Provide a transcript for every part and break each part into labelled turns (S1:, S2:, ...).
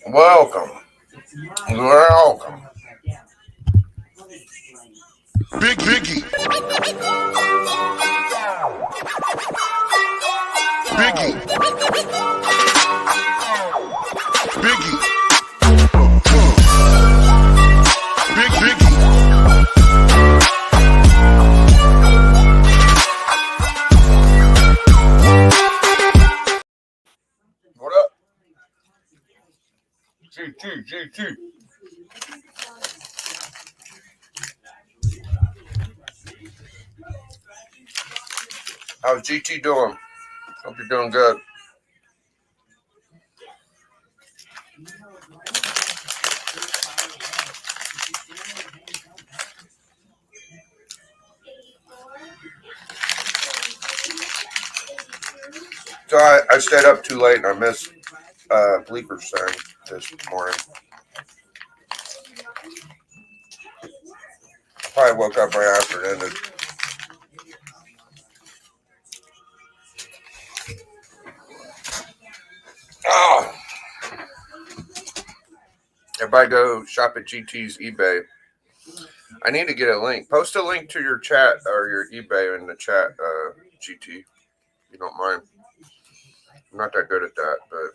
S1: Welcome. Welcome.
S2: Biggie. Biggie. Biggie. Biggie.
S1: What up? GT. How's GT doing? Hope you're doing good. So I stayed up too late and I missed Bleeker's thing this morning. Probably woke up right after it ended. Oh. Everybody go shop at GT's eBay. I need to get a link. Post a link to your chat or your eBay in the chat, GT, if you don't mind. I'm not that good at that, but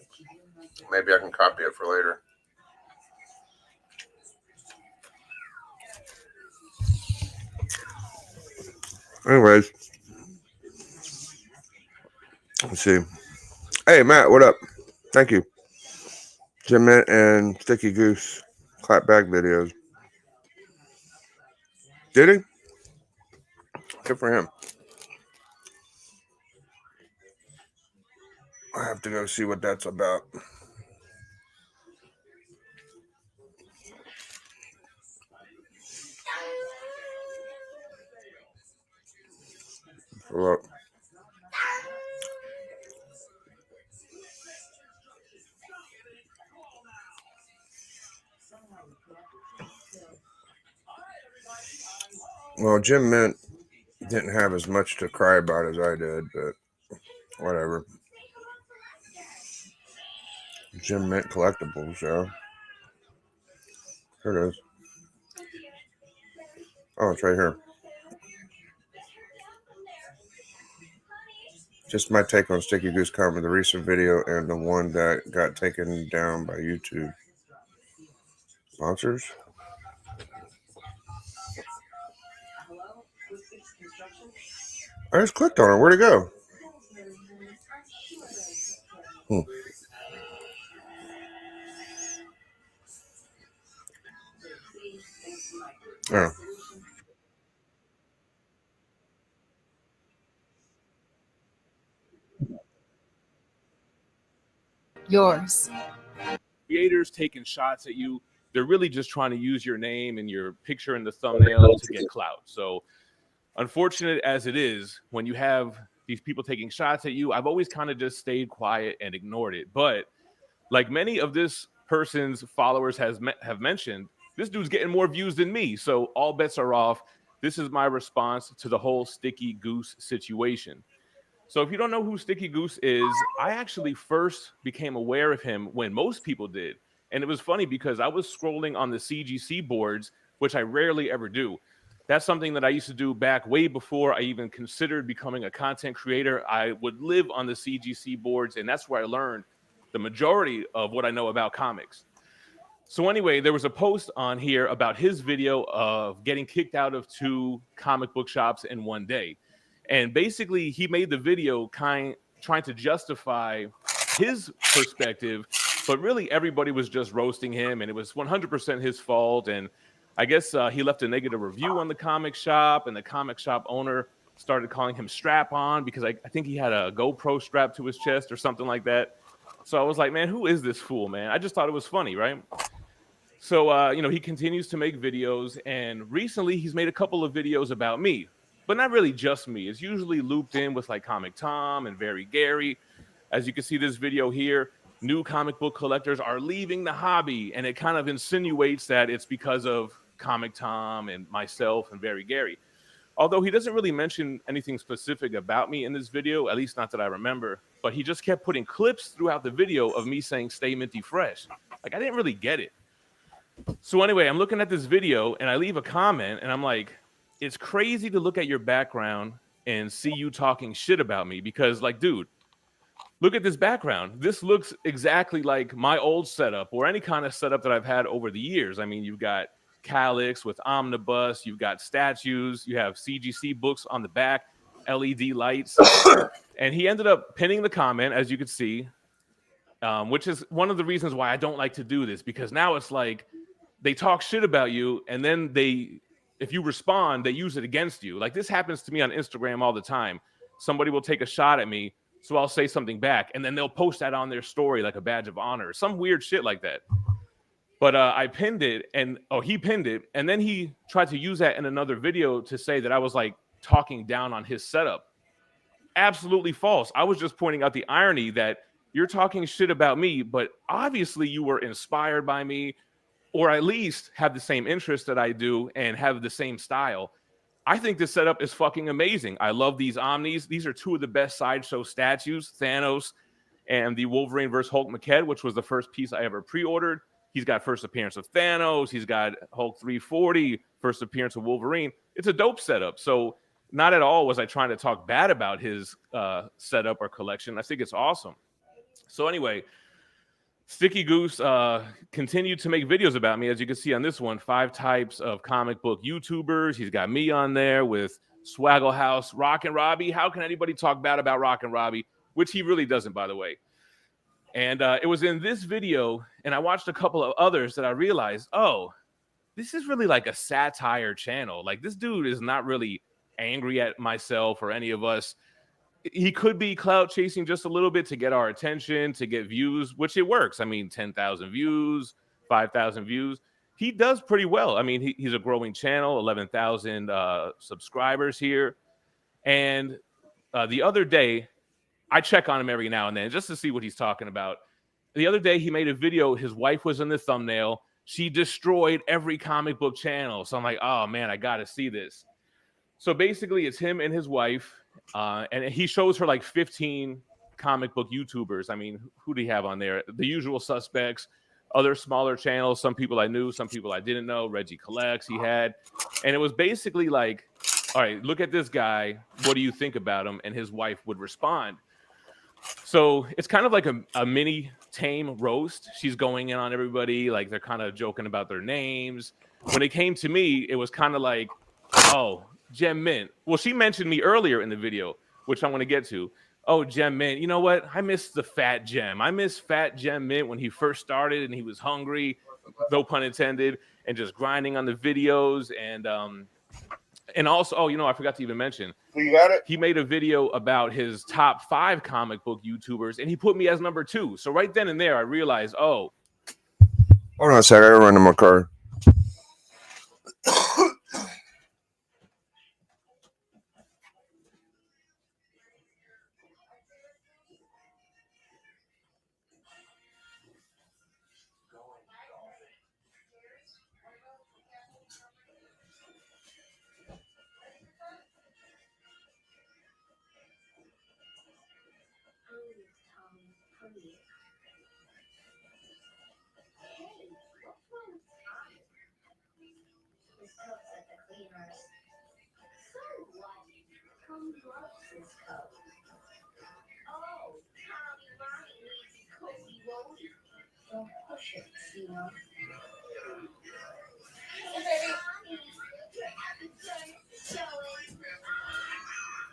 S1: maybe I can copy it for later. Anyways, let's see. Hey, Matt, what up? Thank you. Jim Mint and Sticky Goose clapback videos. Did he? Good for him. I have to go see what that's about. Look. Well, Jim Mint didn't have as much to cry about as I did, but whatever. Jim Mint Collectibles, yeah. Here it is. Oh, it's right here. Just my take on Sticky Goose comment, the recent video and the one that got taken down by YouTube. Sponsors? I just clicked on it. Where'd it go? Oh.
S3: Yours.
S4: Creators taking shots at you, they're really just trying to use your name and your picture in the thumbnail to get clout. So unfortunate as it is, when you have these people taking shots at you, I've always kind of just stayed quiet and ignored it. But like many of this person's followers have mentioned, this dude's getting more views than me. So all bets are off. This is my response to the whole Sticky Goose situation. So if you don't know who Sticky Goose is, I actually first became aware of him when most people did. And it was funny because I was scrolling on the CGC boards, which I rarely ever do. That's something that I used to do back way before I even considered becoming a content creator. I would live on the CGC boards, and that's where I learned the majority of what I know about comics. So anyway, there was a post on here about his video of getting kicked out of 2 comic book shops in one day. And basically, he made the video trying to justify his perspective, but really everybody was just roasting him, and it was 100% his fault. And I guess he left a negative review on the comic shop, and the comic shop owner started calling him Strap-On because I think he had a GoPro strapped to his chest or something like that. So I was like, man, who is this fool, man? I just thought it was funny, right? So, he continues to make videos, and recently he's made a couple of videos about me. But not really just me. It's usually looped in with like Comic Tom and Very Gary. As you can see this video here, new comic book collectors are leaving the hobby, and it kind of insinuates that it's because of Comic Tom and myself and Very Gary. Although he doesn't really mention anything specific about me in this video, at least not that I remember, but he just kept putting clips throughout the video of me saying stay minty fresh. Like, I didn't really get it. So anyway, I'm looking at this video and I leave a comment and I'm like, it's crazy to look at your background and see you talking shit about me because, like, dude, look at this background. This looks exactly like my old setup or any kind of setup that I've had over the years. I mean, you've got Calyx with Omnibus, you've got statues, you have CGC books on the back, LED lights. And he ended up pinning the comment, as you could see, which is one of the reasons why I don't like to do this, because now it's like they talk shit about you and then if you respond, they use it against you. Like, this happens to me on Instagram all the time. Somebody will take a shot at me, so I'll say something back, and then they'll post that on their story like a badge of honor, some weird shit like that. But I pinned it, and he pinned it, and then he tried to use that in another video to say that I was like talking down on his setup. Absolutely false. I was just pointing out the irony that you're talking shit about me, but obviously you were inspired by me, or at least have the same interest that I do and have the same style. I think this setup is fucking amazing. I love these Omnis. These are two of the best Sideshow statues, Thanos and the Wolverine vs. Hulk Maquette, which was the first piece I ever pre-ordered. He's got first appearance of Thanos. He's got Hulk 340, first appearance of Wolverine. It's a dope setup. So not at all was I trying to talk bad about his setup or collection. I think it's awesome. So anyway, Sticky Goose continued to make videos about me. As you can see on this one, 5 types of comic book YouTubers. He's got me on there with Swaggle House, Rockin' Robbie. How can anybody talk bad about Rockin' Robbie? Which he really doesn't, by the way. And it was in this video, and I watched a couple of others that I realized, oh, this is really like a satire channel. Like, this dude is not really angry at myself or any of us. He could be clout chasing just a little bit to get our attention, to get views, which it works. I mean, 10,000 views, 5,000 views. He does pretty well. I mean, he's a growing channel, 11,000 subscribers here. And the other day, I check on him every now and then just to see what he's talking about. The other day, he made a video. His wife was in the thumbnail. She destroyed every comic book channel. So I'm like, oh, man, I got to see this. So basically, it's him and his wife. And he shows her like 15 comic book YouTubers. I mean, who do you have on there? The usual suspects, other smaller channels, some people I knew, some people I didn't know. Reggie Collects he had. And it was basically like, all right, look at this guy. What do you think about him? And his wife would respond. So it's kind of like a mini tame roast. She's going in on everybody. Like, they're kind of joking about their names. When it came to me, it was kind of like, oh, Gem Mint. Well, she mentioned me earlier in the video, which I want to get to. Oh, Gem Mint. You know what? I miss the Fat Gem. I miss Fat Gem Mint when he first started and he was hungry, no pun intended, and just grinding on the videos. And also, oh, you know, I forgot to even mention.
S1: You got it?
S4: He made a video about his top 5 comic book YouTubers, and he put me as number 2. So right then and there, I realized, oh.
S1: Hold on a second. I gotta run to my car.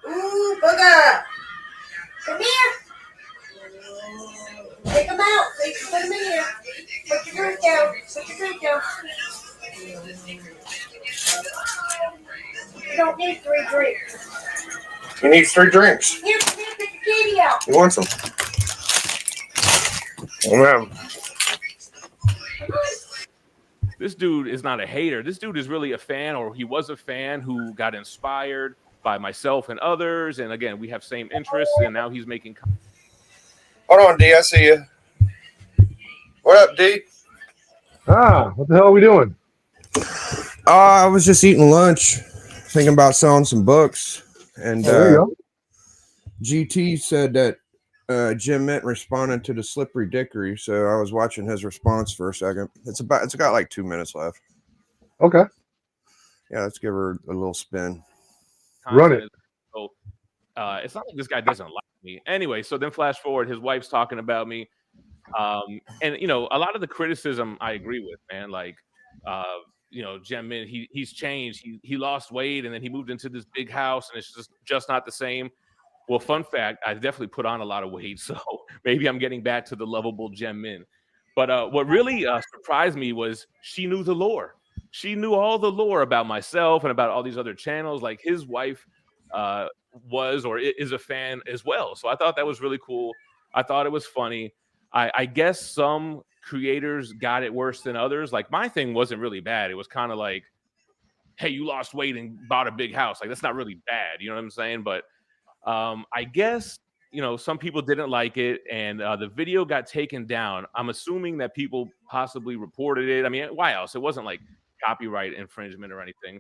S3: Ooh, booger! Come here! Take them out. Put them in here. Put your drink down. Put your drink down. You don't need 3 drinks.
S1: He needs 3 drinks.
S3: Here, pick the kitty out.
S1: He wants them. Oh, man.
S4: This dude is not a hater. This dude is really a fan, or he was a fan who got inspired by myself and others. And again, we have same interests, and now he's making.
S1: Hold on, D. I see you. What up, D?
S5: What the hell are we doing?
S1: I was just eating lunch, thinking about selling some books, and
S5: There you go.
S1: GT said that Jim Mint responded to the Slippery Dickory, so I was watching his response for a second. It's got like 2 minutes left.
S5: Okay.
S1: Yeah, let's give her a little spin.
S5: Run it.
S4: So it's not like this guy doesn't like me. Anyway, so then flash forward, his wife's talking about me. And you know, a lot of the criticism I agree with, man. Like you know, Jim Mint, he's changed. He lost weight and then he moved into this big house and it's just not the same. Well, fun fact, I definitely put on a lot of weight, so maybe I'm getting back to the lovable Jim Mint. But what really surprised me was she knew the lore. She knew all the lore about myself and about all these other channels. Like his wife was or is a fan as well. So I thought that was really cool. I thought it was funny. I guess some creators got it worse than others. Like my thing wasn't really bad. It was kind of like, hey, you lost weight and bought a big house. Like that's not really bad. You know what I'm saying? But I guess, you know, some people didn't like it and the video got taken down. I'm assuming that people possibly reported it. I mean, why else? It wasn't like copyright infringement or anything.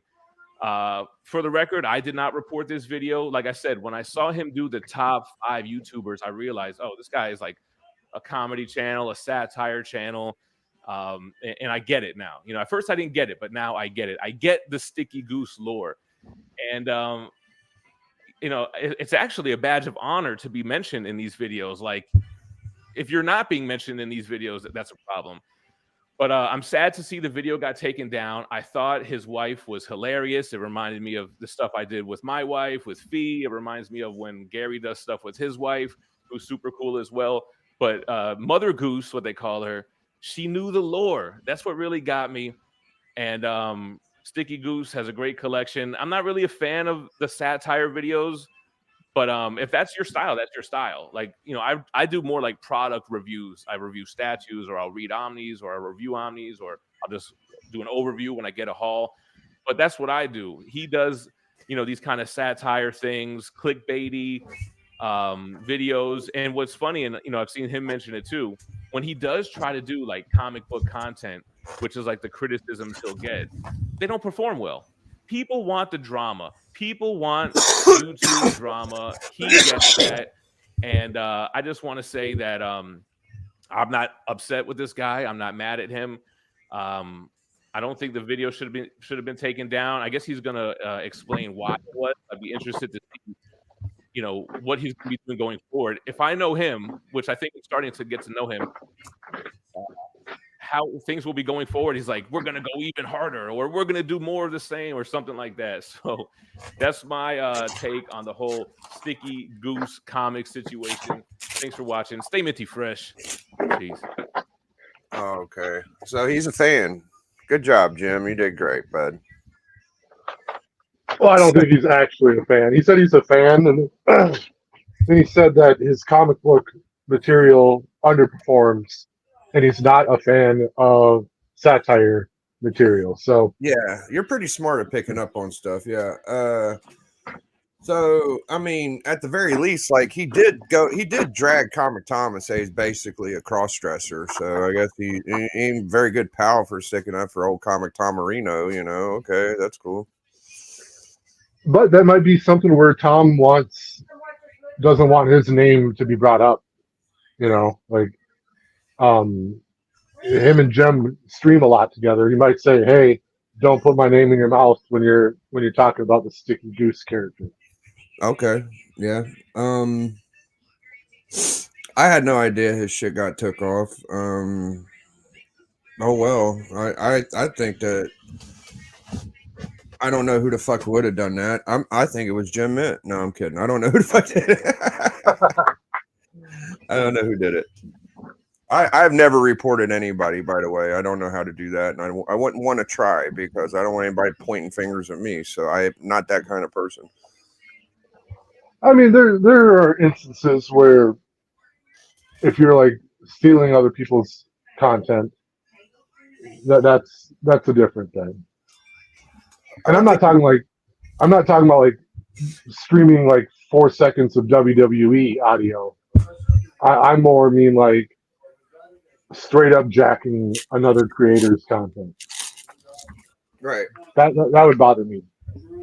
S4: For the record, I did not report this video. Like I said, when I saw him do the top 5 YouTubers, I realized, oh, this guy is like a comedy channel, a satire channel. And I get it now. You know, at first I didn't get it, but now I get it. I get the Sticky Goose lore. And, you know, it's actually a badge of honor to be mentioned in these videos. Like, if you're not being mentioned in these videos, that's a problem. But I'm sad to see the video got taken down. I thought his wife was hilarious. It reminded me of the stuff I did with my wife, with Fee. It reminds me of when Gary does stuff with his wife, who's super cool as well. But Mother Goose, what they call her, she knew the lore. That's what really got me. And Sticky Goose has a great collection. I'm not really a fan of the satire videos, but if that's your style, that's your style. Like, you know, I do more like product reviews. I review statues, or I'll read Omnis, or I review Omnis, or I'll just do an overview when I get a haul. But that's what I do. He does, you know, these kind of satire things, clickbaity videos. And what's funny, and you know, I've seen him mention it too, when he does try to do like comic book content, which is like the criticisms he'll get, they don't perform well. People want the drama. People want YouTube drama. He gets that. And I just want to say that I'm not upset with this guy. I'm not mad at him. I don't think the video should have been taken down. I guess he's gonna explain why it was. I'd be interested to see, you know, what he's going to be doing going forward. If I know him, which I think I'm starting to get to know him, how things will be going forward. He's like, we're going to go even harder, or we're going to do more of the same, or something like that. So that's my take on the whole Sticky Goose comic situation. Thanks for watching. Stay minty fresh. Peace.
S1: Okay, so he's a fan. Good job, Jim. You did great, bud.
S5: Well, I don't think he's actually a fan. He said he's a fan, and then he said that his comic book material underperforms, and he's not a fan of satire material. So
S1: Yeah, you're pretty smart at picking up on stuff. Yeah. So I mean, at the very least, like he did drag Comic Tom and say he's basically a cross dresser. So I guess he ain't very good pal for sticking up for old Comic Tom Marino. You know, okay, that's cool.
S5: but that might be something where Tom doesn't want his name to be brought up. You know, like him and Jem stream a lot together. He might say, "Hey, don't put my name in your mouth when you're talking about the Sticky Goose character."
S1: Okay, yeah. I had no idea his shit got took off. Oh well, I think that I don't know who the fuck would have done that. I think it was Jim Mint. No, I'm kidding. I don't know who the fuck did it. I don't know who did it. I've never reported anybody, by the way. I don't know how to do that, and I wouldn't want to try because I don't want anybody pointing fingers at me. So I'm not that kind of person.
S5: I mean, there are instances where if you're like stealing other people's content, that's a different thing. And I'm not talking about like streaming like 4 seconds of WWE audio. I more mean like straight up jacking another creator's content.
S1: Right.
S5: That would bother me.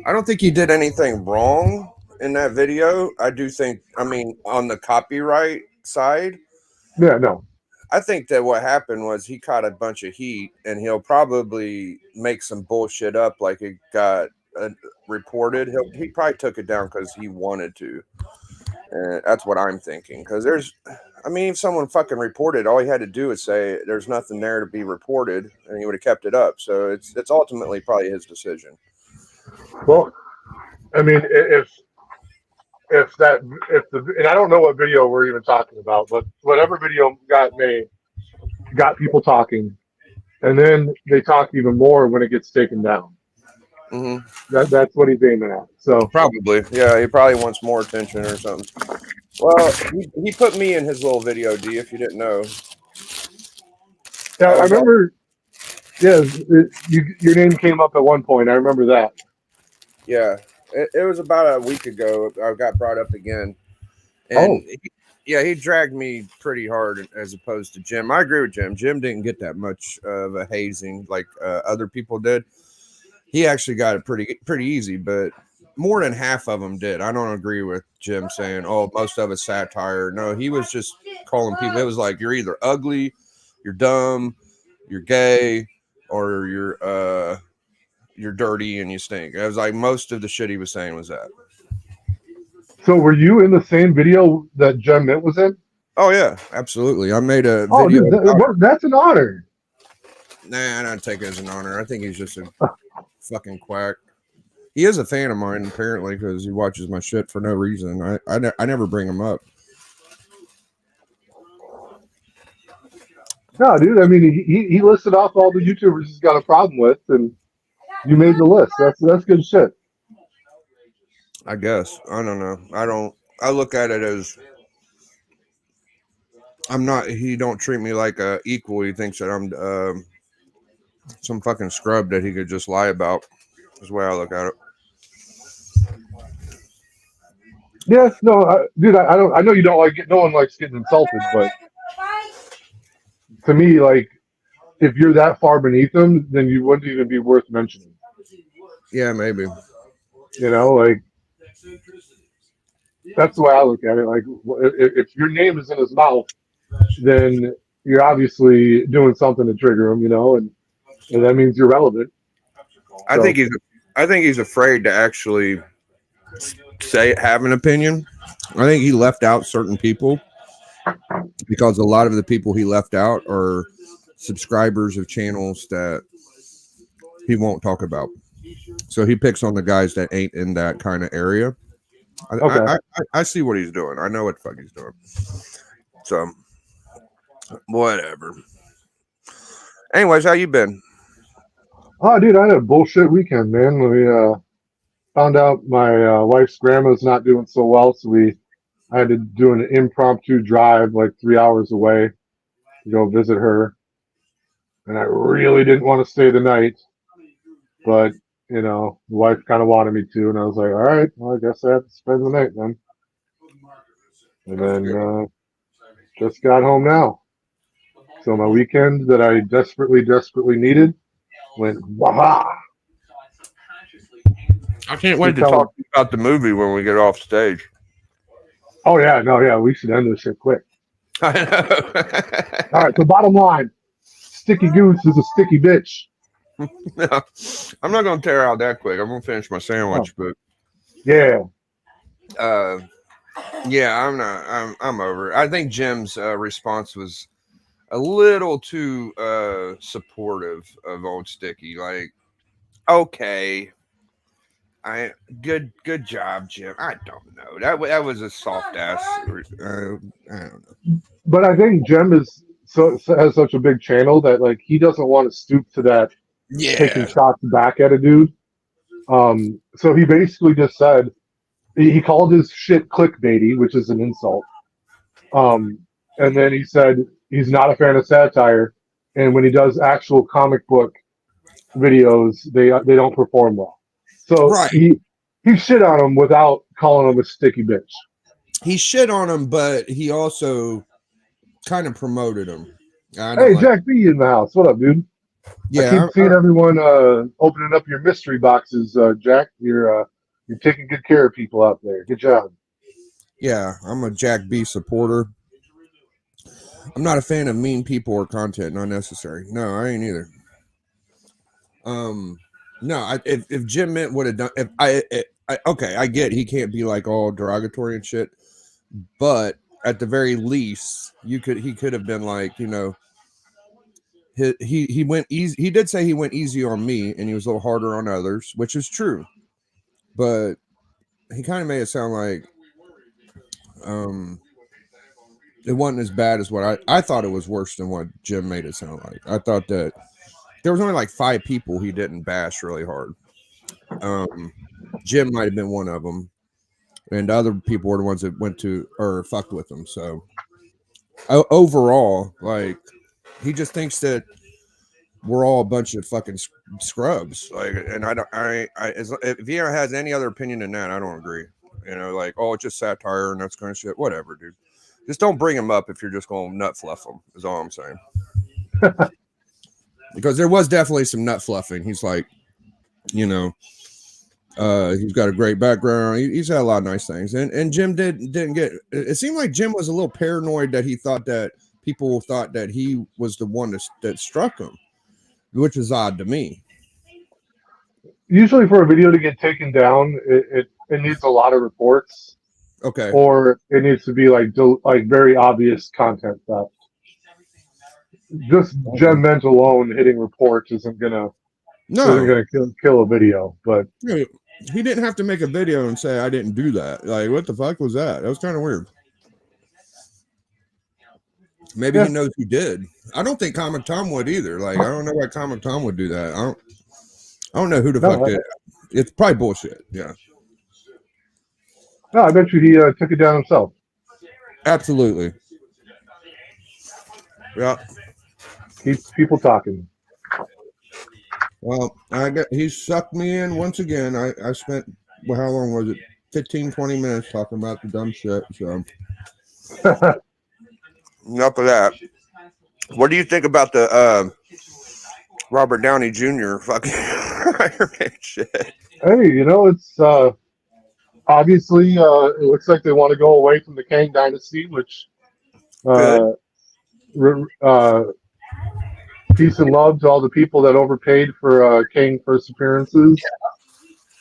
S1: I don't think he did anything wrong in that video. I do think, I mean, on the copyright side,
S5: Yeah, no.
S1: I think that what happened was he caught a bunch of heat, and he'll probably make some bullshit up like it got reported. He probably took it down because he wanted to. And that's what I'm thinking. Because I mean, if someone fucking reported, all he had to do is say there's nothing there to be reported, and he would have kept it up. So it's ultimately probably his decision.
S5: Well, I mean, if and I don't know what video we're even talking about, but whatever video got made got people talking, and then they talk even more when it gets taken down.
S1: Mm-hmm.
S5: That's what he's aiming at. So
S1: Probably, yeah. He probably wants more attention or something. Well, he put me in his little video, D. If you didn't know.
S5: yeah, I remember. Yeah, your name came up at one point. I remember that.
S1: Yeah, it was about a week ago. I got brought up again, and he dragged me pretty hard as opposed to Jim. I agree with Jim. Jim didn't get that much of a hazing like other people did. He actually got it pretty easy, but more than half of them did. I don't agree with Jim saying, "Oh, most of it's satire." No, he was just calling people. It was like, you're either ugly, you're dumb, you're gay, or you're dirty and you stink. It was like most of the shit he was saying was that.
S5: So were you in the same video that Jen Mint was in?
S1: Oh yeah, absolutely. I made a
S5: Oh,
S1: video.
S5: dude, that's an honor.
S1: Nah, I don't take it as an honor. I think he's just a fucking quack. He is a fan of mine apparently because he watches my shit for no reason. I never bring him up.
S5: No, dude. I mean, he listed off all the YouTubers he's got a problem with, and you made the list. That's good shit.
S1: I guess. I don't know. I look at it as he don't treat me like a equal. He thinks that I'm some fucking scrub that he could just lie about. Is the way I look at it.
S5: Yeah, no, dude. I don't. I know you don't like it. No one likes getting insulted, but to me, like, if you're that far beneath them, then you wouldn't even be worth mentioning.
S1: Yeah, maybe.
S5: You know, like, that's the way I look at it. Like, if your name is in his mouth, then you're obviously doing something to trigger him, you know, and that means you're relevant.
S1: I think he's afraid to actually have an opinion. I think he left out certain people because a lot of the people he left out are subscribers of channels that he won't talk about. So he picks on the guys that ain't in that kind of area.
S5: Okay.
S1: I see what he's doing. I know what the fuck he's doing. So whatever. Anyways, how you been?
S5: Oh, dude, I had a bullshit weekend, man. We found out my wife's grandma's not doing so well, so I had to do an impromptu drive like 3 hours away to go visit her. And I really didn't want to stay the night, but you know, the wife kind of wanted me to, and I was like, all right, well, I guess I have to spend the night then. And then just got home now. So my weekend that I desperately needed went waha.
S1: I can't wait to talk about the movie when we get off stage.
S5: Oh yeah, no, yeah, we should end this shit quick.
S1: I know.
S5: All right, so bottom line, Sticky Goose is a sticky bitch.
S1: No, I'm not gonna tear out that quick. I'm gonna finish my sandwich, but
S5: yeah,
S1: I'm over it. I think Jim's response was a little too supportive of old Sticky. Like, okay, good job, Jim. I don't know. That was a soft ass. I don't know.
S5: but I think Jem has such a big channel that like he doesn't want to stoop to that.
S1: Yeah,
S5: taking shots back at a dude. So he basically just said he called his shit clickbaity, which is an insult. And then he said he's not a fan of satire, and when he does actual comic book videos, they don't perform well. So
S1: right.
S5: he shit on him without calling him a sticky bitch.
S1: He shit on him, but he also kind of promoted him.
S5: Hey, Jack B in the house. What up, dude? I keep seeing everyone opening up your mystery boxes, Jack. You're taking good care of people out there. Good job.
S6: Yeah, I'm a Jack B supporter. I'm not a fan of mean people or content, not necessary. No, I ain't either. No, if Jim Mint would have done, okay, I get he can't be like all derogatory and shit, but at the very least, he could have been like, you know, he went easy. He did say he went easy on me, and he was a little harder on others, which is true, but he kind of made it sound like, it wasn't as bad as what I thought. It was worse than what Jim made it sound like. I thought that there was only like 5 people he didn't bash really hard. Jim might have been one of them, and the other people were the ones that went to or fucked with him. So overall, like, he just thinks that we're all a bunch of fucking scrubs. Like, and if he has any other opinion than that, I don't agree. You know, like, oh, it's just satire and that's kind of shit. Whatever, dude. Just don't bring him up if you're just going to nut fluff him, is all I'm saying. Because there was definitely some nut fluffing. He's like, you know, he's got a great background. He's had a lot of nice things. And Jim didn't get, it seemed like Jim was a little paranoid that he thought that people thought that he was the one that struck him, which is odd to me.
S5: Usually for a video to get taken down, it needs a lot of reports.
S6: Okay.
S5: Or it needs to be like very obvious content theft. Just Jim Mint alone hitting reports isn't gonna kill a video. But
S6: he didn't have to make a video and say I didn't do that. Like, what the fuck was that? That was kind of weird. Maybe he knows he did. I don't think Comic Tom would either. Like, I don't know why Comic Tom would do that. I don't know who the fuck did it. It's probably bullshit. Yeah.
S5: No, I bet you he took it down himself.
S6: Absolutely. Yeah.
S5: Keeps people talking.
S6: Well, he sucked me in once again. I spent, well, how long was it? 15, 20 minutes talking about the dumb shit. So enough of that. What do you think about the Robert Downey Jr. fucking Iron Man shit?
S5: Hey, you know, it's obviously it looks like they want to go away from the Kang Dynasty, which peace and love to all the people that overpaid for Kang first appearances.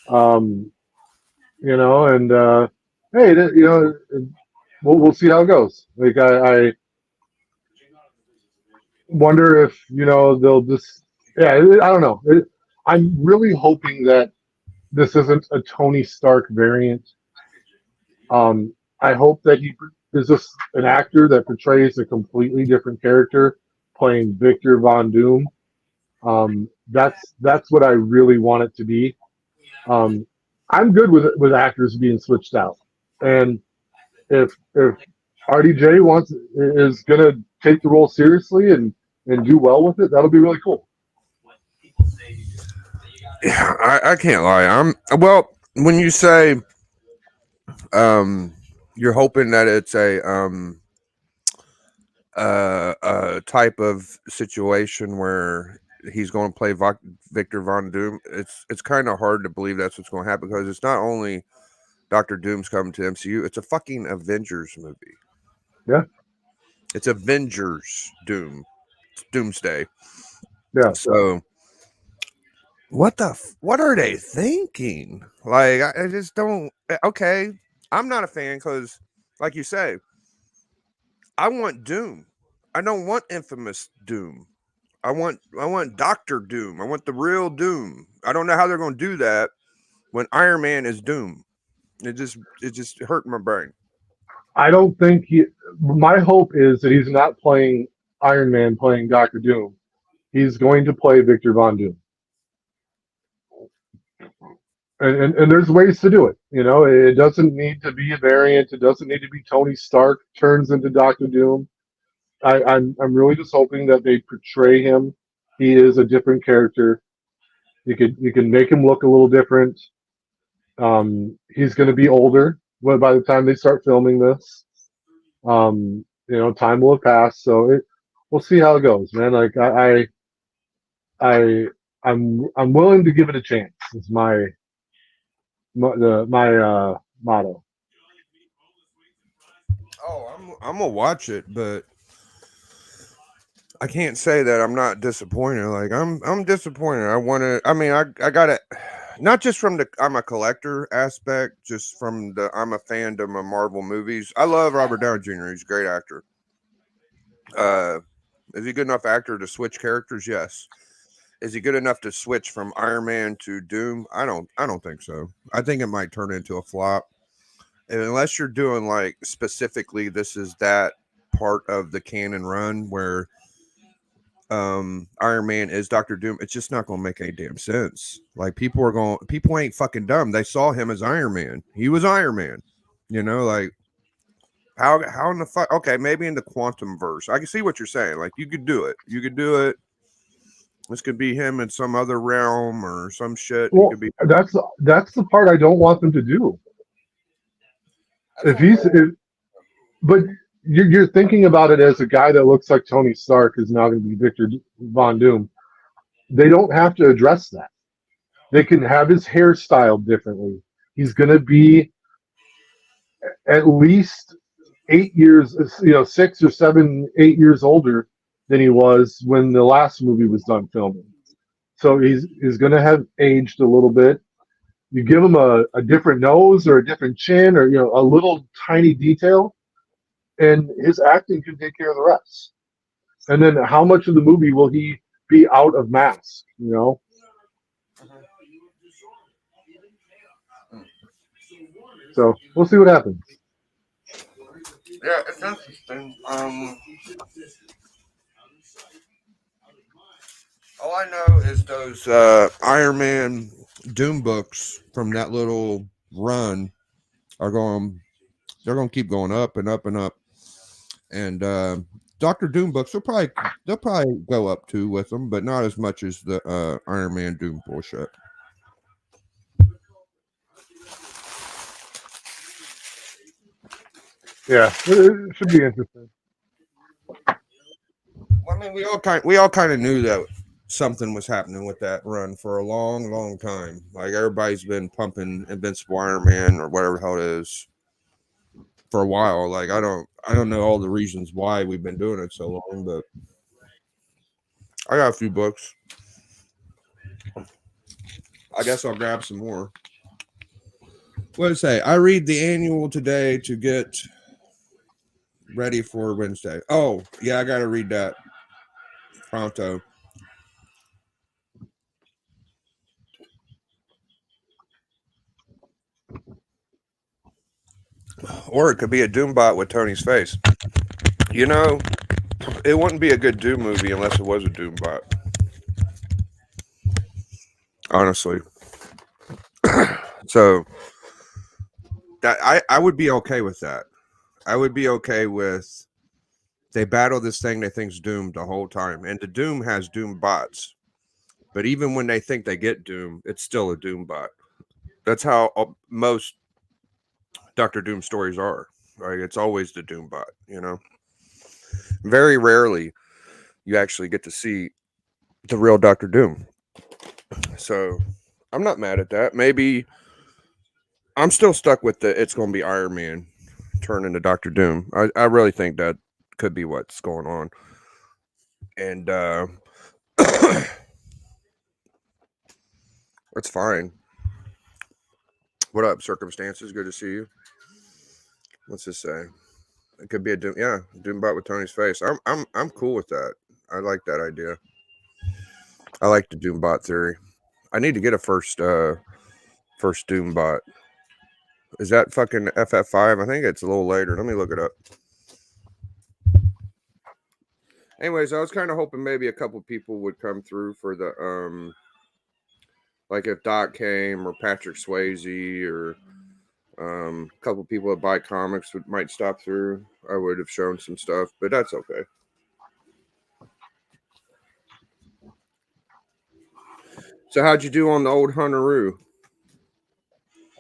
S5: You know, and hey, you know, we'll see how it goes. Like, I wonder if, you know, they'll just, I don't know. I'm really hoping that this isn't a Tony Stark variant. I hope that he is just an actor that portrays a completely different character, playing Victor Von Doom. That's what I really want it to be. I'm good with actors being switched out, and if RDJ is gonna take the role seriously and do well with it, that'll be really cool.
S6: Yeah, I can't lie. Well, when you say you're hoping that it's a type of situation where he's going to play Victor Von Doom, it's kind of hard to believe that's what's going to happen, because it's not only Dr. Doom's coming to MCU, it's a fucking Avengers movie.
S5: Yeah.
S6: It's Avengers Doomsday.
S5: Yeah.
S6: So what are they thinking? Like, I just don't. Okay, I'm not a fan because, like you say, I want Doom. I don't want infamous Doom. I want Dr. Doom. I want the real Doom. I don't know how they're going to do that when Iron Man is Doom. It just hurt my brain.
S5: I don't think my hope is that he's not playing Iron Man, playing Dr. Doom. He's going to play Victor Von Doom. And there's ways to do it. You know, it doesn't need to be a variant. It doesn't need to be Tony Stark turns into Dr. Doom. I'm really just hoping that they portray him. He is a different character. You can make him look a little different. He's going to be older by the time they start filming this. You know, time will have passed, so we'll see how it goes, man. Like, I I'm willing to give it a chance. Is my motto.
S6: Oh, I'm gonna watch it, but I can't say that I'm not disappointed. Like I'm disappointed. I want to. I mean, I got it. Not just from the I'm a collector aspect, just from the I'm a fan of my Marvel movies. I love Robert Downey Jr. He's a great actor. Is he a good enough actor to switch characters? Yes. Is he good enough to switch from Iron Man to Doom? I don't think so. I think it might turn into a flop. And unless you're doing like specifically this is that part of the canon run where Iron Man is Doctor Doom, it's just not gonna make any damn sense. Like people ain't fucking dumb. They saw him as Iron Man. He was Iron Man. You know, like how in the fuck? Okay, maybe in the quantum verse. I can see what you're saying. Like you could do it. You could do it. This could be him in some other realm or some shit. He
S5: Well,
S6: could be.
S5: that's the part I don't want them to do. But you're thinking about it as a guy that looks like Tony Stark is now going to be Victor Von Doom. They don't have to address that. They can have his hairstyle differently. He's going to be at least 8 years, 6 or 7, 8 years older than he was when the last movie was done filming. So he's going to have aged a little bit. You give him a different nose or a different chin or a little tiny detail, and his acting can take care of the rest. And then how much of the movie will he be out of mask? So we'll see what happens.
S1: Yeah, it's interesting.
S6: All I know is those Iron Man Doom books from that little run they're going to keep going up and up and up. And Doctor Doom books they'll probably go up too with them, but not as much as the Iron Man Doom bullshit.
S5: Yeah, it should be interesting.
S6: Well, I mean, we all kind of knew that something was happening with that run for a long, long time. Like everybody's been pumping Invincible Iron Man or whatever the hell it is for a while. Like I don't know all the reasons why we've been doing it so long, but I got a few books. I guess I'll grab some more. What did it say? I read the annual today to get ready for Wednesday. Oh, yeah, I got to read that pronto. Or it could be a Doombot with Tony's face. It wouldn't be a good Doom movie unless it was a Doombot. Honestly. So that I would be okay with that. I would be okay with they battle this thing they think's doomed the whole time. And the Doom has Doom bots. But even when they think they get Doom, it's still a Doom bot. That's how most Dr. Doom stories are. Right? It's always the Doom bot, Very rarely you actually get to see the real Dr. Doom. So I'm not mad at that. Maybe I'm still stuck with it's going to be Iron Man turn into Dr. Doom. I really think that could be what's going on. And it's fine. What up, Circumstances? Good to see you. What's this say? It could be a Doom, Doombot with Tony's face. I'm cool with that. I like that idea. I like the Doombot theory. I need to get a first Doombot. Is that fucking FF5? I think it's a little later. Let me look it up. Anyways, I was kind of hoping maybe a couple people would come through for the like if Doc came or Patrick Swayze or a couple people that buy comics might stop through. I would have shown some stuff, but that's okay. So how'd you do on the old Hunteroo?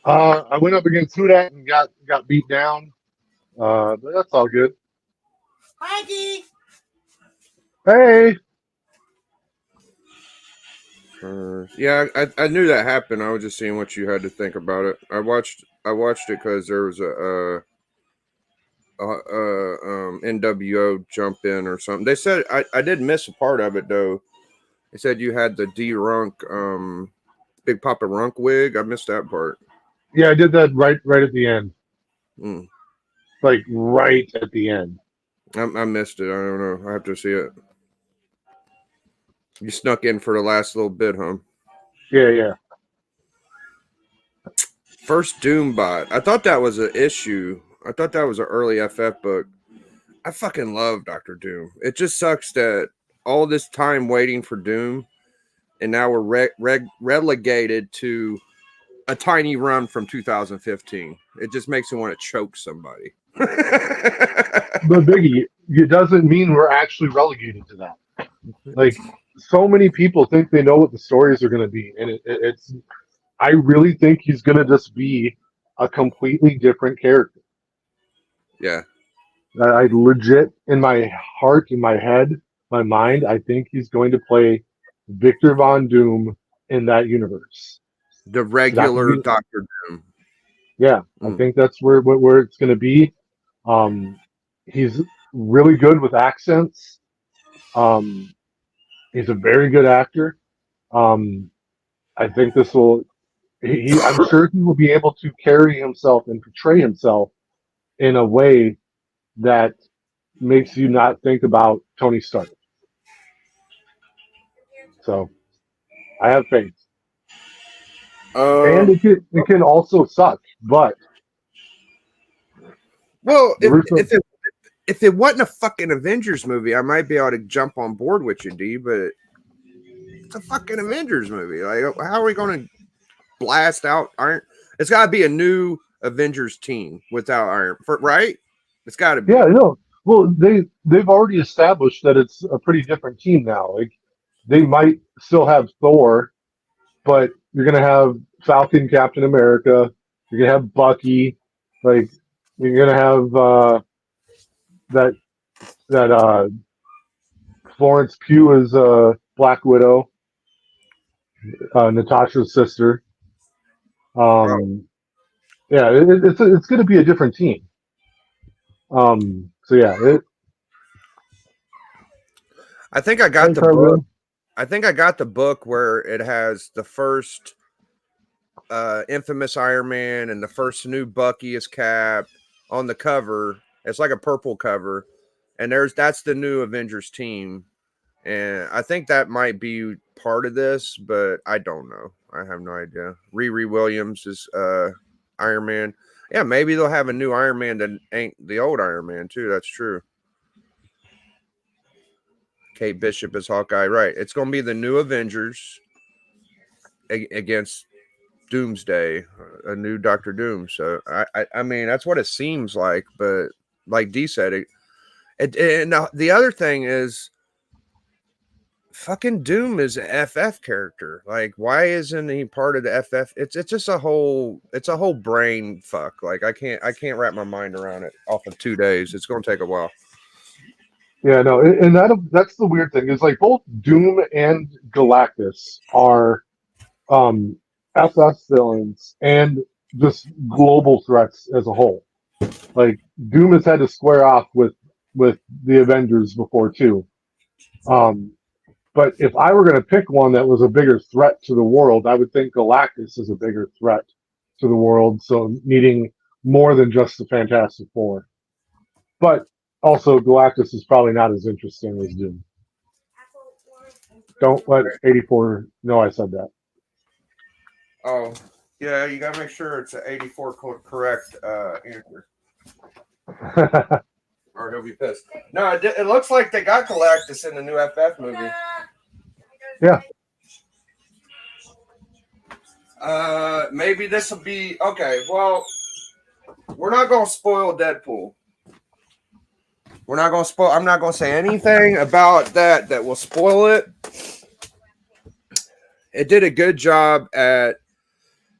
S5: I went up against Hudak and got beat down. But that's all good.
S3: Mikey.
S5: Hey.
S1: Yeah, I knew that happened. I was just seeing what you had to think about it. I watched it because there was a NWO jump in or something. They said I did miss a part of it though. They said you had the D-Runk, Big Papa Runk wig. I missed that part.
S5: Yeah, I did that right at the end.
S1: Mm.
S5: Like right at the end.
S1: I missed it. I don't know. I have to see it. You snuck in for the last little bit, huh?
S5: Yeah.
S1: First Doombot. I thought that was an issue. I thought that was an early FF book. I fucking love Dr. Doom. It just sucks that all this time waiting for Doom, and now we're relegated to a tiny run from 2015. It just makes me want to choke somebody.
S5: But Biggie, it doesn't mean we're actually relegated to that. Like, so many people think they know what the stories are going to be, and it's. I really think he's going to just be a completely different character.
S1: Yeah.
S5: I legit, in my heart, in my head, my mind, I think he's going to play Victor Von Doom in that universe.
S1: The regular Dr. Doom.
S5: Yeah, I think that's where it's going to be. He's really good with accents. He's a very good actor. I think this will. I'm sure he will be able to carry himself and portray himself in a way that makes you not think about Tony Stark. So, I have faith. And it can also suck, but
S1: well, if it wasn't a fucking Avengers movie, I might be able to jump on board with you, D. But it's a fucking Avengers movie. Like, how are we going to blast out Iron? It's got to be a new Avengers team without Iron, right? It's got to be.
S5: Yeah, no. Well, they've already established that it's a pretty different team now. Like, they might still have Thor, but you're gonna have Falcon, Captain America. You're gonna have Bucky. Like, you're gonna have that Florence Pugh is Black Widow, Natasha's sister. Yeah, it's gonna be a different team. So yeah,
S1: I think I got the book. I think I got the book where it has the first infamous Iron Man and the first new Bucky as Cap on the cover. It's like a purple cover, and that's the new Avengers team, and I think that might be part of this, but I don't know. I have no idea. Riri Williams is Iron Man. Yeah, maybe they'll have a new Iron Man that ain't the old Iron Man too. That's true. Kate Bishop is Hawkeye, right? It's going to be the new Avengers against Doomsday, a new Doctor Doom. So I mean, that's what it seems like. But like D said, and the other thing is, fucking Doom is an FF character. Like, why isn't he part of the FF? It's just a whole brain fuck. Like, I can't wrap my mind around it off of 2 days. It's going to take a while.
S5: Yeah, no, and that's the weird thing is like both Doom and Galactus are FF villains and just global threats as a whole. Like, Doom has had to square off with the Avengers before too. But if I were going to pick one that was a bigger threat to the world, I would think Galactus is a bigger threat to the world, so needing more than just the Fantastic Four. But also, Galactus is probably not as interesting as Doom. Don't let 84 know I said that.
S1: Oh, yeah, you got to make sure it's an 84 correct answer. Or he'll be pissed. No, it looks like they got Galactus in the new FF movie.
S5: Yeah.
S1: Maybe this will be okay. Well, we're not going to spoil Deadpool. We're not going to spoil. I'm not going to say anything about that will spoil it. It did a good job at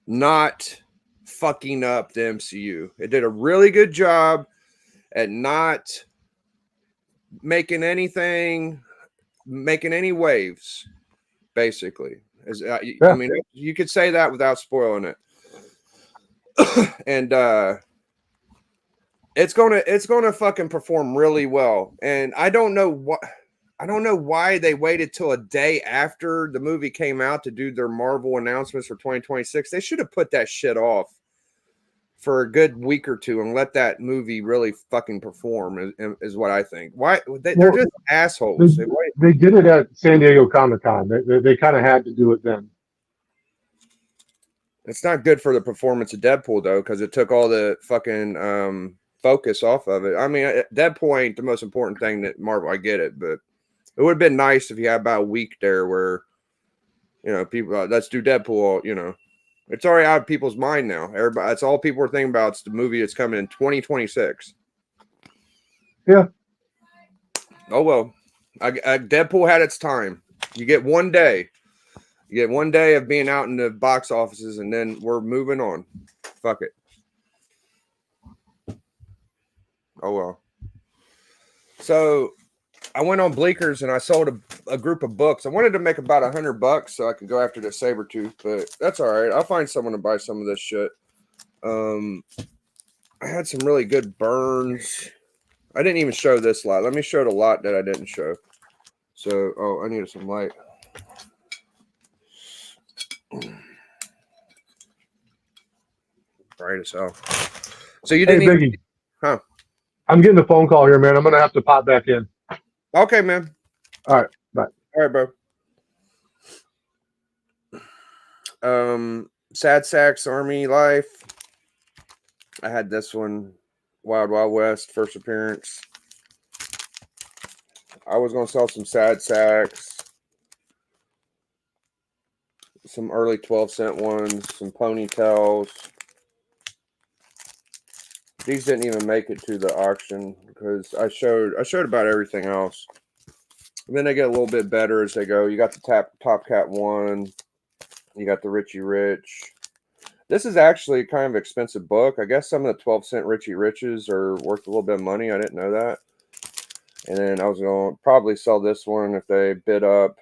S1: not fucking up the MCU. It did a really good job at not making any waves, basically.
S6: I
S5: Yeah.
S6: mean, you could say that without spoiling it. And it's gonna fucking perform really well. And I don't know why they waited till a day after the movie came out to do their Marvel announcements for 2026. They should have put that shit off for a good week or two and let that movie really fucking perform is what I think. Why they're just assholes.
S5: They did it at San Diego Comic-Con. They kind of had to do it then.
S6: It's not good for the performance of Deadpool though, because it took all the fucking focus off of it. I mean, Deadpool ain't the most important thing that Marvel. I get it, but it would have been nice if you had about a week there where, you know, people let's do Deadpool. You know, it's already out of people's mind now. Everybody, that's all people are thinking about. It's the movie that's coming in 2026.
S5: Yeah.
S6: Oh well, Deadpool had its time. You get one day. You get one day of being out in the box offices, and then we're moving on. Fuck it. Oh well. So I went on Bleakers and I sold a group of books. I wanted to make about $100 so I could go after the Sabretooth, but that's all right. I'll find someone to buy some of this shit. I had some really good burns. I didn't even show this lot. Let me show the lot that I didn't show. So, oh, I needed some light. Bright as hell. So you
S5: Hey,
S6: didn't
S5: Biggie.
S6: Huh?
S5: I'm getting a phone call here, man. I'm going to have to pop back in.
S6: Okay, man.
S5: All right. Bye.
S6: All right, bro. Sad Sacks Army Life. I had this one, Wild Wild West, first appearance. I was going to sell some Sad Sacks, some early 12-cent ones, some ponytails. These didn't even make it to the auction because I showed about everything else. And then they get a little bit better as they go. You got the Top Cat one. You got the Richie Rich. This is actually kind of an expensive book. I guess some of the 12-cent Richie Riches are worth a little bit of money. I didn't know that. And then I was going to probably sell this one if they bid up.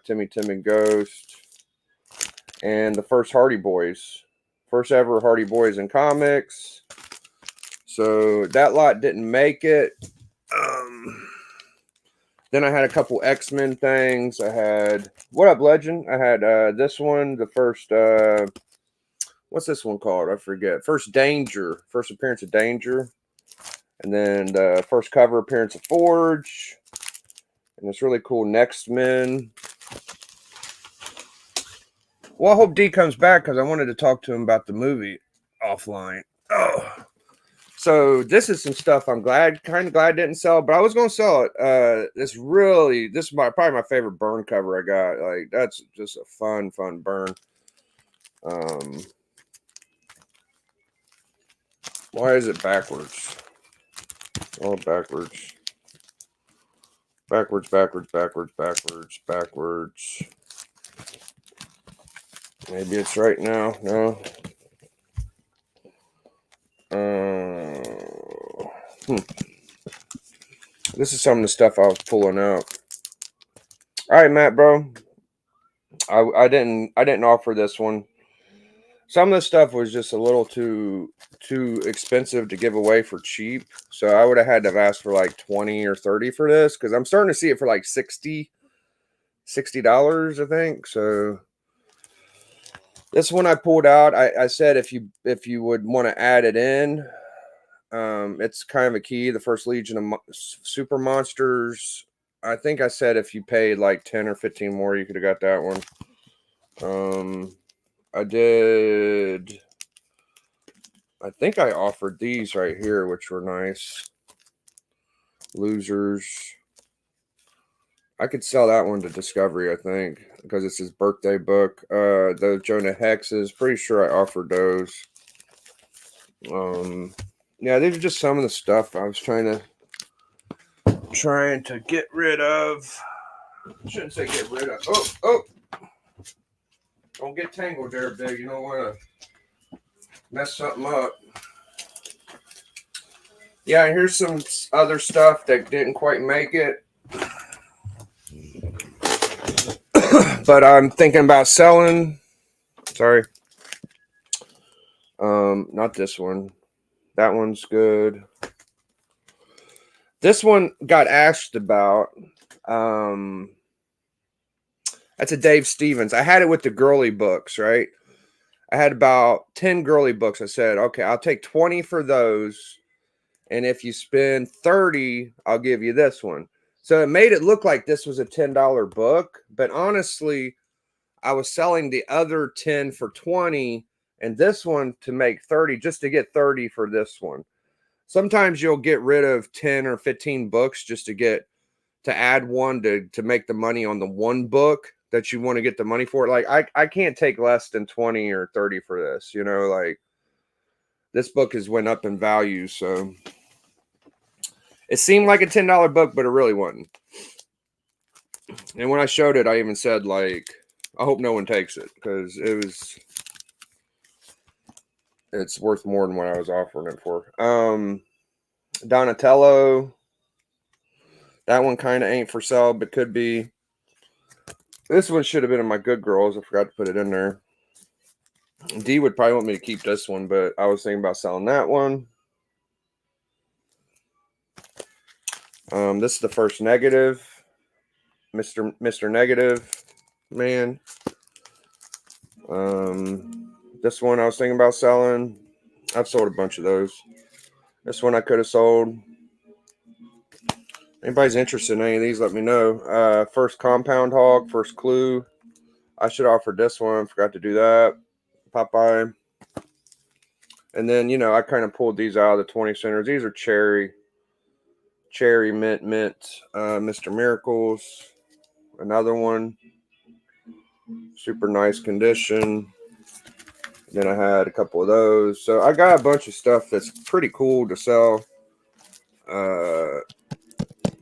S6: Timmy Tim and Ghost. And the first Hardy Boys. First ever Hardy Boys in comics. So that lot didn't make it. Then I had a couple X-Men things. I had What Up Legend? I had this one, the first what's this one called? I forget. First Danger. First appearance of Danger. And then the first cover appearance of Forge. And this really cool Next Men. Well, I hope D comes back because I wanted to talk to him about the movie offline. Oh. So this is some stuff I'm kind of glad didn't sell, but I was going to sell it. This is probably my favorite burn cover I got. Like, that's just a fun burn. Why is it backwards? Oh, backwards. Backwards. Maybe it's right now. No. This is some of the stuff I was pulling out. All right, Matt, bro. I didn't offer this one. Some of the stuff was just a little too expensive to give away for cheap. So I would have had to have asked for like 20 or 30 for this because I'm starting to see it for like $60, I think. So this one I pulled out. I said if you would want to add it in, it's kind of a key. The first Legion of Super Monsters. I think I said if you paid like 10 or 15 more, you could have got that one. I did. I think I offered these right here, which were nice. Losers. I could sell that one to Discovery, I think, because it's his birthday book. The Jonah Hexes, pretty sure I offered those. Yeah, these are just some of the stuff I was trying to get rid of. I shouldn't say get rid of. Oh. Don't get tangled there, Big. You don't want to mess something up. Yeah, here's some other stuff that didn't quite make it. But I'm thinking about selling. Sorry. Not this one. That one's good. This one got asked about. That's a Dave Stevens. I had it with the girly books, right? I had about 10 girly books. I said, okay, I'll take 20 for those. And if you spend 30, I'll give you this one. So it made it look like this was a $10 book. But honestly, I was selling the other 10 for 20 and this one to make 30 just to get 30 for this one. Sometimes you'll get rid of 10 or 15 books just to add one to make the money on the one book that you want to get the money for. Like I can't take less than 20 or 30 for this, you know, like this book has went up in value. So it seemed like a $10 book, but it really wasn't. And when I showed it, I even said, like, I hope no one takes it because it's worth more than what I was offering it for. Donatello. That one kind of ain't for sale, but could be. This one should have been in my Good Girls. I forgot to put it in there. D would probably want me to keep this one, but I was thinking about selling that one. This is the first negative. Mr. Negative Man. This one I was thinking about selling. I've sold a bunch of those. This one I could have sold. Anybody's interested in any of these, let me know. First Compound Hog, First Clue. I should have offered this one. Forgot to do that. Popeye. And then, you know, I kind of pulled these out of the 20 centers. These are cherry mint, Mr. Miracles. Another one. Super nice condition. Then I had a couple of those. So I got a bunch of stuff that's pretty cool to sell.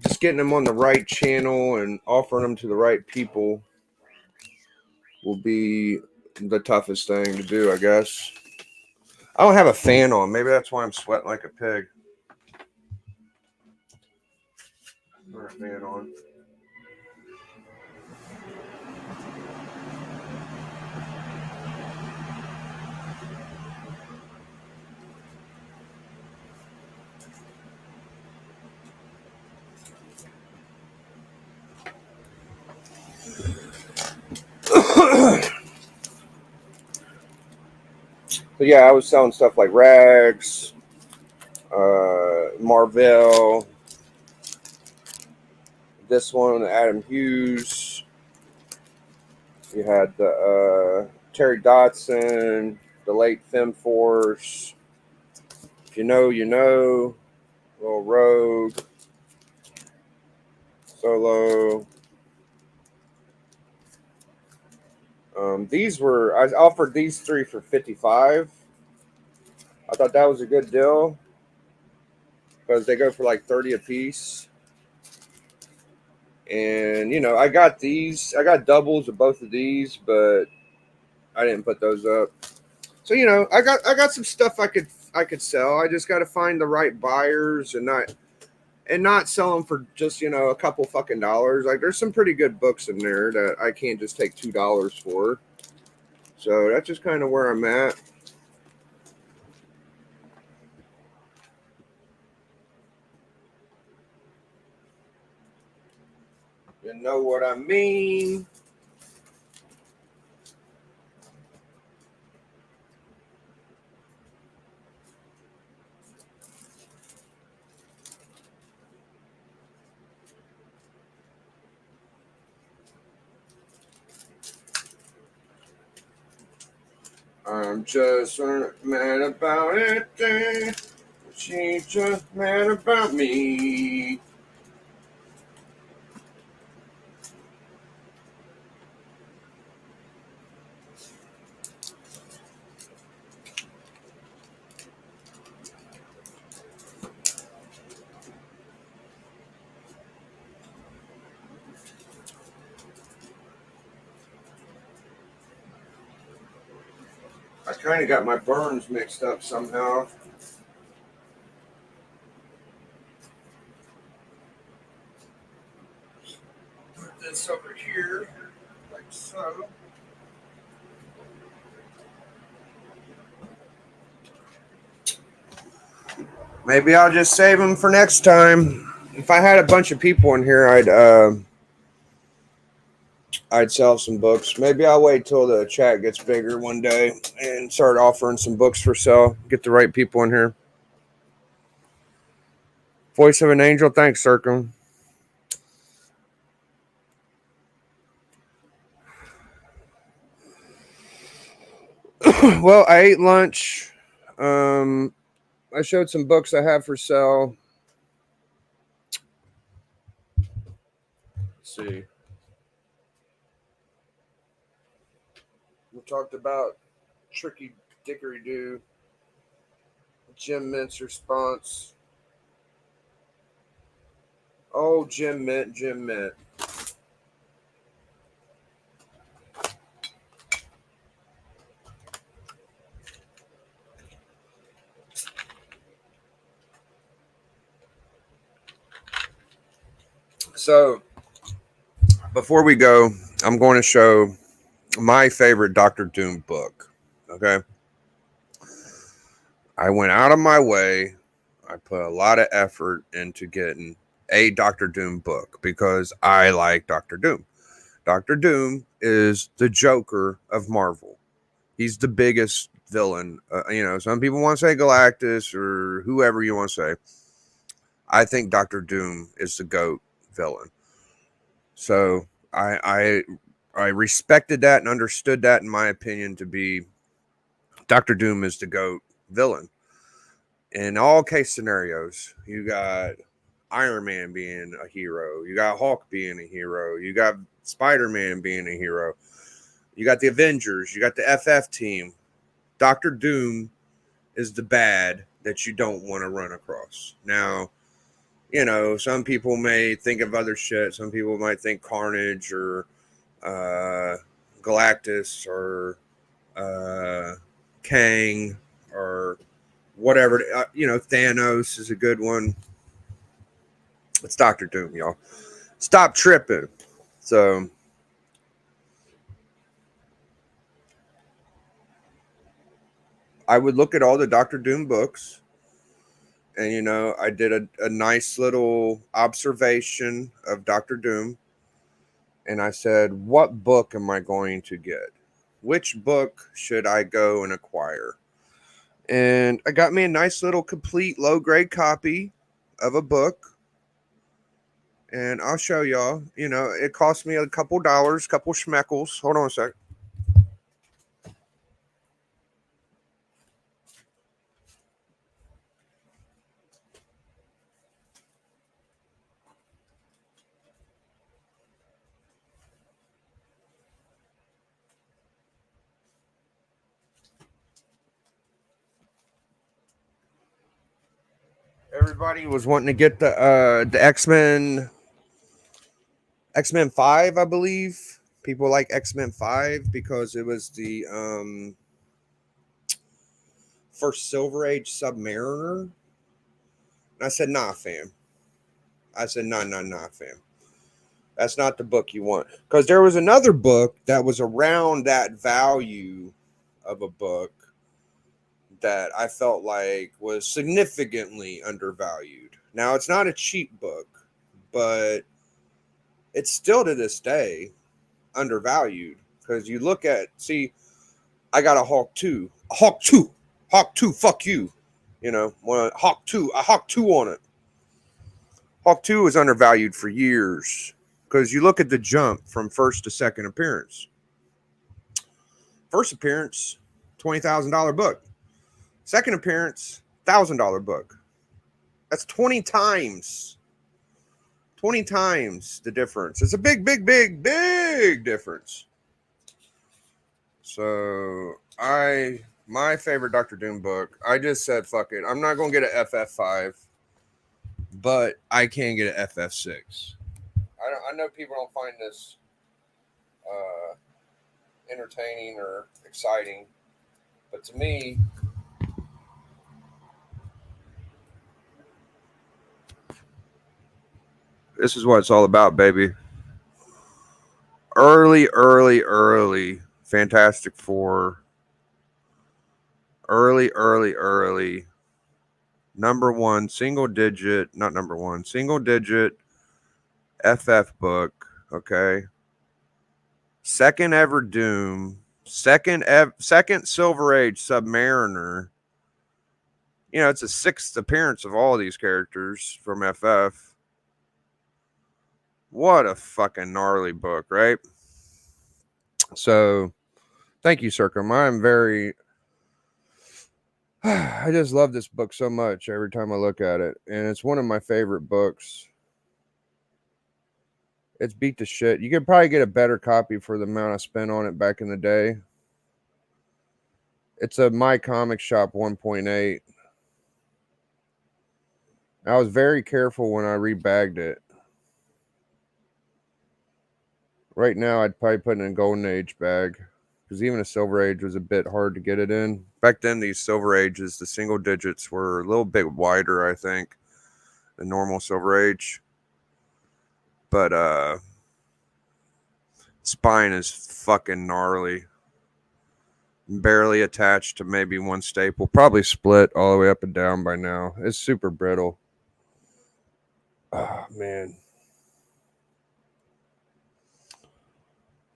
S6: Just getting them on the right channel and offering them to the right people will be the toughest thing to do, I guess. I don't have a fan on. Maybe that's why I'm sweating like a pig. Put a fan on. But yeah, I was selling stuff like Rags, Marvell, this one, Adam Hughes. You had the Terry Dodson, the late Fem Force. If you know, you know. Little Rogue, Solo. I offered these 3 for $55. I thought that was a good deal because they go for like 30 a piece. And, you know, I got doubles of both of these, but I didn't put those up. So, you know, I got some stuff I could sell. I just got to find the right buyers and not sell them for just, you know, a couple fucking dollars. Like, there's some pretty good books in there that I can't just take $2 for. So that's just kind of where I'm at. You know what I mean? I'm just mad about it. She's just mad about me. I kind of got my burns mixed up somehow. Put this over here.
S1: like so. Maybe I'll just save them for next time. If I had a bunch of people in here, I'd sell some books. Maybe I'll wait till the chat gets bigger one day and start offering some books for sale. Get the right people in here. Voice of an Angel. Thanks, Circle. Well, I ate lunch. I showed some books I have for sale. Let's see. We talked about Tricky Dickory Doo, Jim Mint's response. Oh, Jim Mint, Jim Mint. So, before we go, I'm going to show my favorite Dr. Doom book. Okay. I went out of my way. I put a lot of effort into getting a Dr. Doom book because I like Dr. Doom. Dr. Doom is the Joker of Marvel. He's the biggest villain. Some people want to say Galactus or whoever you want to say. I think Dr. Doom is the GOAT villain. So I respected that and understood that, in my opinion, to be Dr. Doom is the GOAT villain. In all case scenarios, you got Iron Man being a hero, you got Hulk being a hero, you got Spider-Man being a hero, you got the Avengers, you got the FF team. Dr. Doom is the bad that you don't want to run across. Now, some people may think of other shit. Some people might think Carnage or Galactus or Kang or whatever. Thanos is a good one. It's Dr. Doom, y'all. Stop tripping. So, I would look at all the Dr. Doom books. And, I did a nice little observation of Dr. Doom. And I said, what book am I going to get? Which book should I go and acquire? And I got me a nice little complete low-grade copy of a book. And I'll show y'all. It cost me a couple dollars, couple schmeckles. Hold on a sec. Everybody was wanting to get the X-Men 5, I believe. People like X-Men 5 because it was the first Silver Age Submariner. And I said, nah, fam. I said, nah, fam. That's not the book you want. Because there was another book that was around that value of a book that I felt like was significantly undervalued. Now, it's not a cheap book, but it's still to this day undervalued. Because you look at, I got a Hawk 2. A Hawk 2. Hawk 2, fuck you. Hawk 2. A Hawk 2 on it. Hawk 2 was undervalued for years. Because you look at the jump from first to second appearance. First appearance, $20,000 book. Second appearance, $1,000 book. That's 20 times. 20 times the difference. It's a big difference. So my favorite Dr. Doom book, I just said, fuck it. I'm not going to get an FF5, but I can get an FF6. I know people don't find this entertaining or exciting, but to me, this is what it's all about, baby.
S6: early Fantastic Four. Early. Number one, single digit FF book. Okay. Second ever Doom. Second Silver Age Submariner. You know, it's the sixth appearance of all these characters from FF. What a fucking gnarly book, right? So, thank you, Circum. I'm very. I just love this book so much every time I look at it. And it's one of my favorite books. It's beat to shit. You could probably get a better copy for the amount I spent on it back in the day. It's a My Comic Shop 1.8. I was very careful when I rebagged it. Right now, I'd probably put it in a Golden Age bag. Because even a Silver Age was a bit hard to get it in. Back then, these Silver Ages, the single digits were a little bit wider, I think, than normal Silver Age. But, spine is fucking gnarly. Barely attached to maybe one staple. Probably split all the way up and down by now. It's super brittle. Oh, man.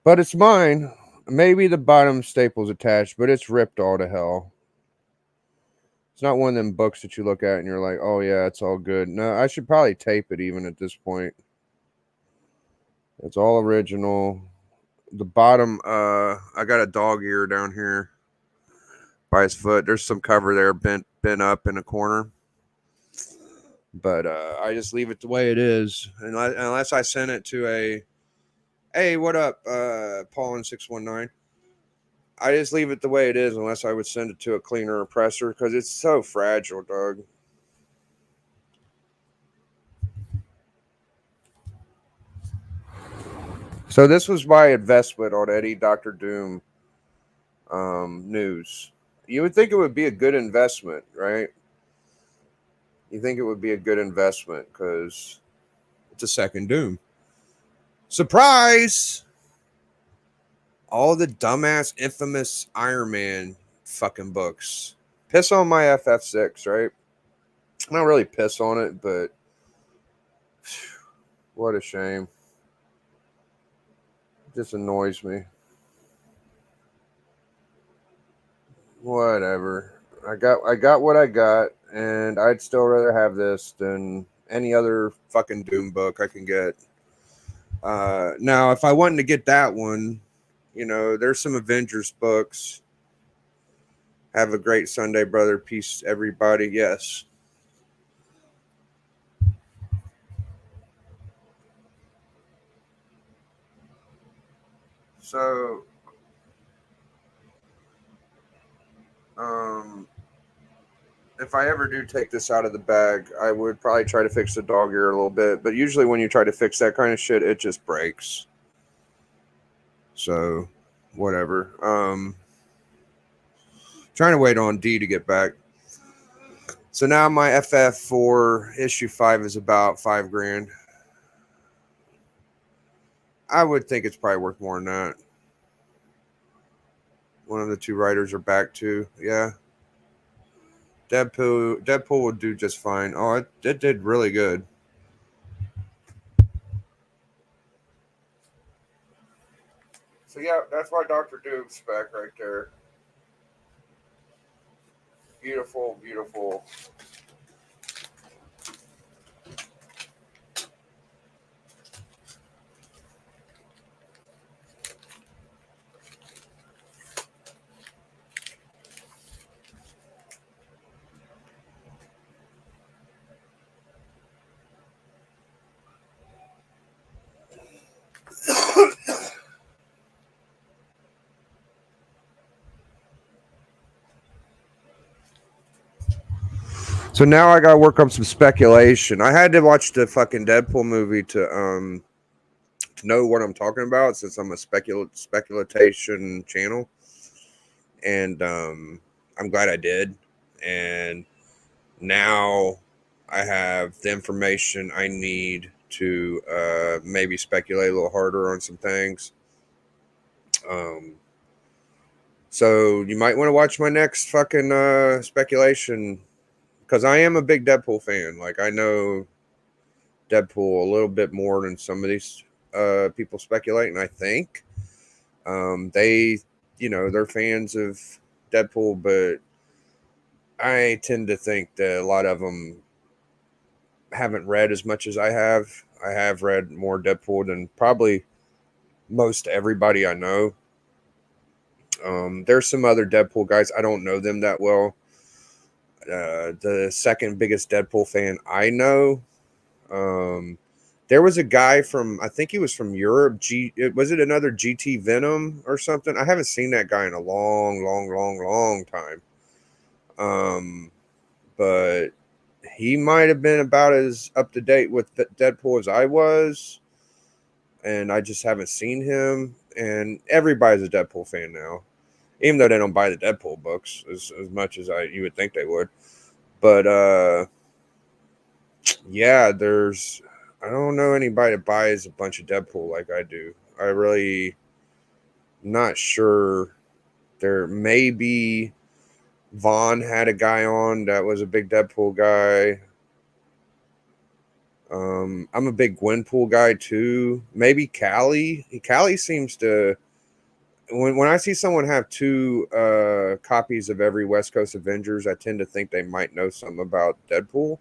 S6: But it's mine. Maybe the bottom staple's attached, but it's ripped all to hell. It's not one of them books that you look at and you're like, oh yeah, it's all good. No, I should probably tape it even at this point. It's all original. The bottom, I got a dog ear down here by his foot. There's some cover there bent up in a corner. But I just leave it the way it is. Unless I send it to a... Hey, what up, Paul in 619? I just leave it the way it is unless I would send it to a cleaner or presser because it's so fragile, dog. So this was my investment on Eddie Dr. Doom news. You would think it would be a good investment, right? You think it would be a good investment because it's a second Doom. Surprise! All the dumbass, infamous Iron Man fucking books. Piss on my FF6, right? Not really piss on it, but what a shame. It just annoys me. Whatever. I got what I got, and I'd still rather have this than any other fucking Doom book I can get. Now, if I wanted to get that one, you know, there's some Avengers books. Have a great Sunday, brother. Peace, everybody. Yes. So, if I ever do take this out of the bag, I would probably try to fix the dog ear a little bit. But usually when you try to fix that kind of shit, it just breaks. So, whatever. Trying to wait on D to get back. So now my FF4 issue 5 is about $5,000. I would think it's probably worth more than that. One of the two writers are back too. Yeah. Deadpool would do just fine. Oh, it did really good. So yeah, that's my Dr. Doom spec right there. Beautiful, beautiful. So now I gotta work up some speculation. I had to watch the fucking Deadpool movie to know what I'm talking about, since I'm a speculation channel, and I'm glad I did. And now I have the information I need to maybe speculate a little harder on some things. So you might want to watch my next fucking speculation, because I am a big Deadpool fan. Like, I know Deadpool a little bit more than some of these people speculating. I think they, they're fans of Deadpool, but I tend to think that a lot of them haven't read as much as I have. I have read more Deadpool than probably most everybody I know. There's some other Deadpool guys. I don't know them that well. The second biggest Deadpool fan I know, there was a guy from, I think he was from Europe. Was it another GT Venom or something? I haven't seen that guy in a long time. But he might have been about as up to date with Deadpool as I was, and I just haven't seen him. And everybody's a Deadpool fan now, even though they don't buy the Deadpool books as much as you would think they would. But yeah, I don't know anybody that buys a bunch of Deadpool like I do. I really not sure. There may be Vaughn had a guy on that was a big Deadpool guy. I'm a big Gwenpool guy too. Maybe Callie. Callie seems to, when I see someone have 2 copies of every West Coast Avengers, I tend to think they might know something about Deadpool,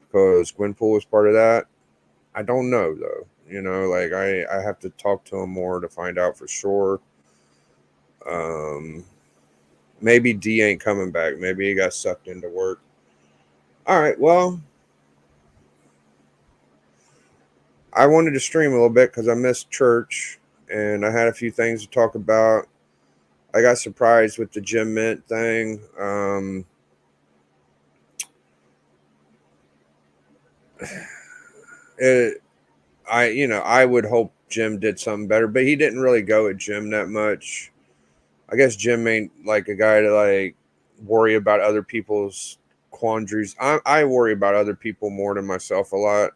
S6: because Gwenpool was part of that. I don't know though. Like I have to talk to him more to find out for sure. Maybe D ain't coming back. Maybe he got sucked into work. All right, well, I wanted to stream a little bit because I missed church and I had a few things to talk about. I got surprised with the Jim Mint thing. I would hope Jim did something better, but he didn't really go at Jim that much. I guess Jim ain't like a guy to like worry about other people's quandaries. I worry about other people more than myself a lot.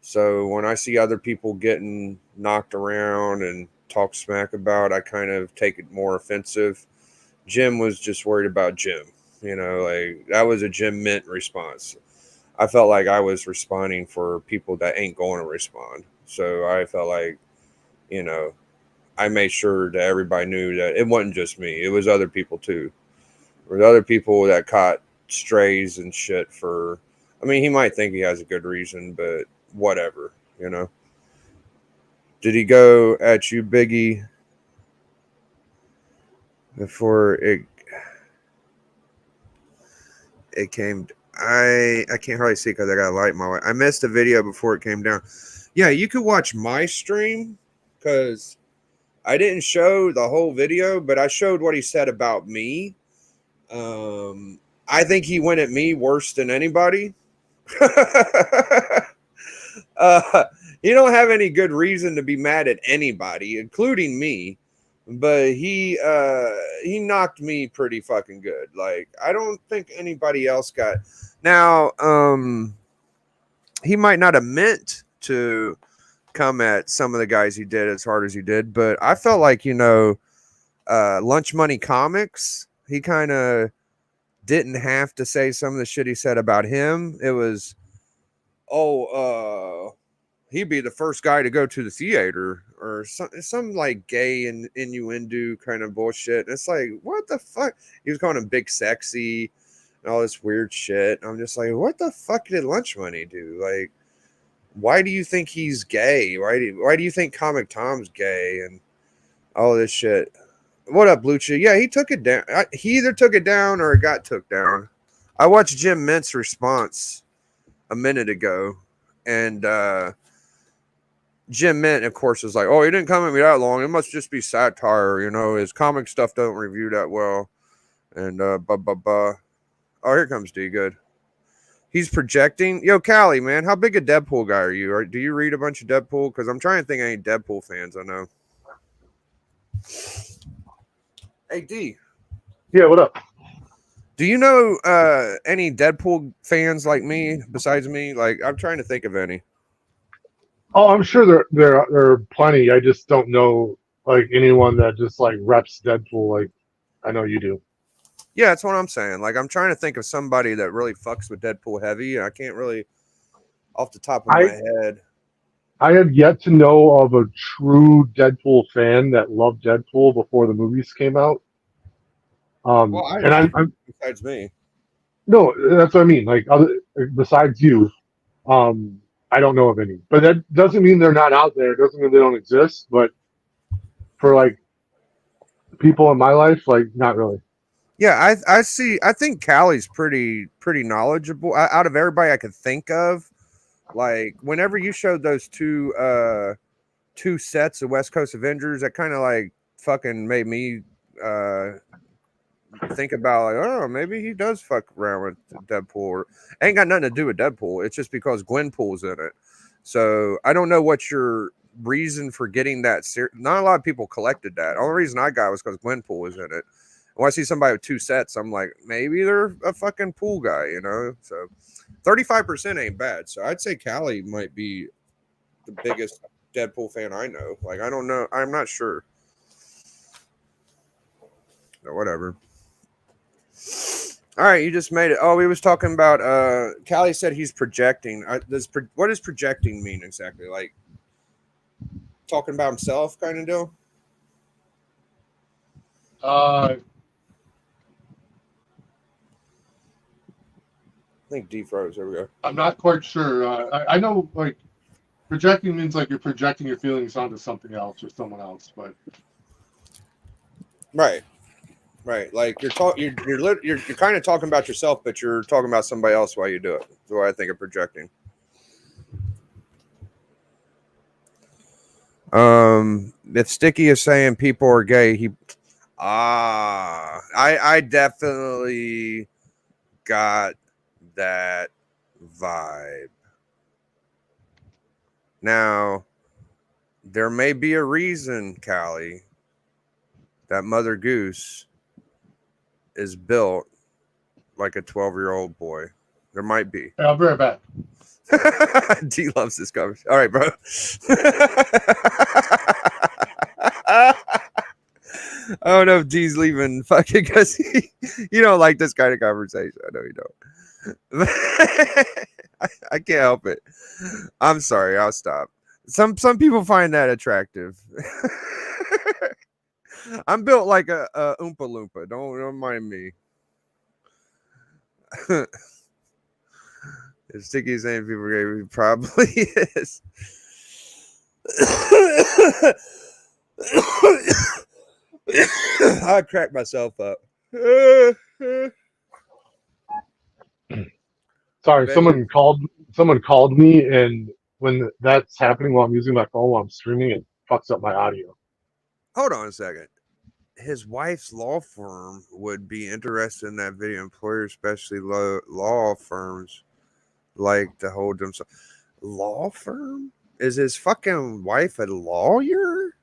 S6: So when I see other people getting knocked around and talk smack about, I kind of take it more offensive. Jim was just worried about Jim. Like that was a Jim Mint response. I felt like I was responding for people that ain't going to respond. So I felt like, I made sure that everybody knew that it wasn't just me. It was other people too. There was other people that caught strays and shit for, he might think he has a good reason, but whatever, Did he go at you, Biggie, before it came? I can't hardly see because I got a light in my way. I missed the video before it came down. Yeah, you could watch my stream because I didn't show the whole video, but I showed what he said about me. I think he went at me worse than anybody. He don't have any good reason to be mad at anybody, including me. But he knocked me pretty fucking good. Like, I don't think anybody else got. Now, he might not have meant to come at some of the guys he did as hard as he did, but I felt like, Lunch Money Comics, he kind of didn't have to say some of the shit he said about him. It was, he'd be the first guy to go to the theater, or some like gay and innuendo kind of bullshit. And it's like, what the fuck? He was calling him Big Sexy and all this weird shit. I'm just like, what the fuck did Lunch Money do? Like, why do you think he's gay? Why do you think Comic Tom's gay and all this shit? What up, Lucha? Yeah, he took it down. He either took it down or it got took down. I watched Jim Mint's response a minute ago, and Jim Mint, of course, is like, oh, he didn't come at me that long. It must just be satire. His comic stuff don't review that well. And Oh, here comes D Good. He's projecting. Yo, Callie, man, how big a Deadpool guy are you? Do you read a bunch of Deadpool? Because I'm trying to think of any Deadpool fans I know. Hey, D.
S5: Yeah, what up?
S6: Do you know any Deadpool fans like me, besides me? Like, I'm trying to think of any.
S5: Oh, I'm sure there are plenty. I just don't know like anyone that just like reps Deadpool like I know you do.
S6: Yeah, that's what I'm saying. Like, I'm trying to think of somebody that really fucks with Deadpool heavy, and I can't really, off the top of my head.
S5: I have yet to know of a true Deadpool fan that loved Deadpool before the movies came out.
S6: Well,
S5: And I'm
S6: besides me.
S5: no, that's what I mean. Like other besides you, I don't know of any. But that doesn't mean they're not out there. It doesn't mean they don't exist. But for like people in my life, like not really.
S6: Yeah, I see. I think Callie's pretty knowledgeable out of everybody I could think of. Like, whenever you showed those two sets of West Coast Avengers, that kind of like fucking made me think about like, oh, maybe he does fuck around with Deadpool. Ain't got nothing to do with Deadpool. It's just because Gwenpool's in it. So I don't know what your reason for getting that. Not a lot of people collected that. Only reason I got was because Gwenpool was in it. When I see somebody with two sets, I'm like, maybe they're a fucking pool guy, you know? So 35% ain't bad. So I'd say Callie might be the biggest Deadpool fan I know. Like, I don't know. I'm not sure. But whatever. All right, you just made it. Oh, we was talking about Callie said he's projecting. What does projecting mean exactly? Like talking about himself kind of deal? I think D froze. There we go.
S5: I'm not quite sure. I know like projecting means like you're projecting your feelings onto something else or someone else, but
S6: Right. Like you're kind of talking about yourself, but you're talking about somebody else while you do it. That's what I think of projecting. If Sticky is saying people are gay, I definitely got that vibe. Now, there may be a reason, Callie, that Mother Goose is built like a 12-year-old boy. There might be.
S5: I'll be right back.
S6: D loves this conversation. All right, bro. I don't know if D's leaving fucking because you don't like this kind of conversation. I know you don't. I can't help it. I'm sorry. I'll stop. Some people find that attractive. I'm built like a Oompa Loompa. Don't mind me. If Sticky's saying people are gay, he probably is. I cracked myself up.
S5: Sorry, someone called me, and when that's happening while I'm using my phone while I'm streaming, it fucks up my audio.
S6: Hold on a second. His wife's law firm would be interested in that video. Employers, especially law firms, like to hold themselves. Law firm? Is his fucking wife a lawyer?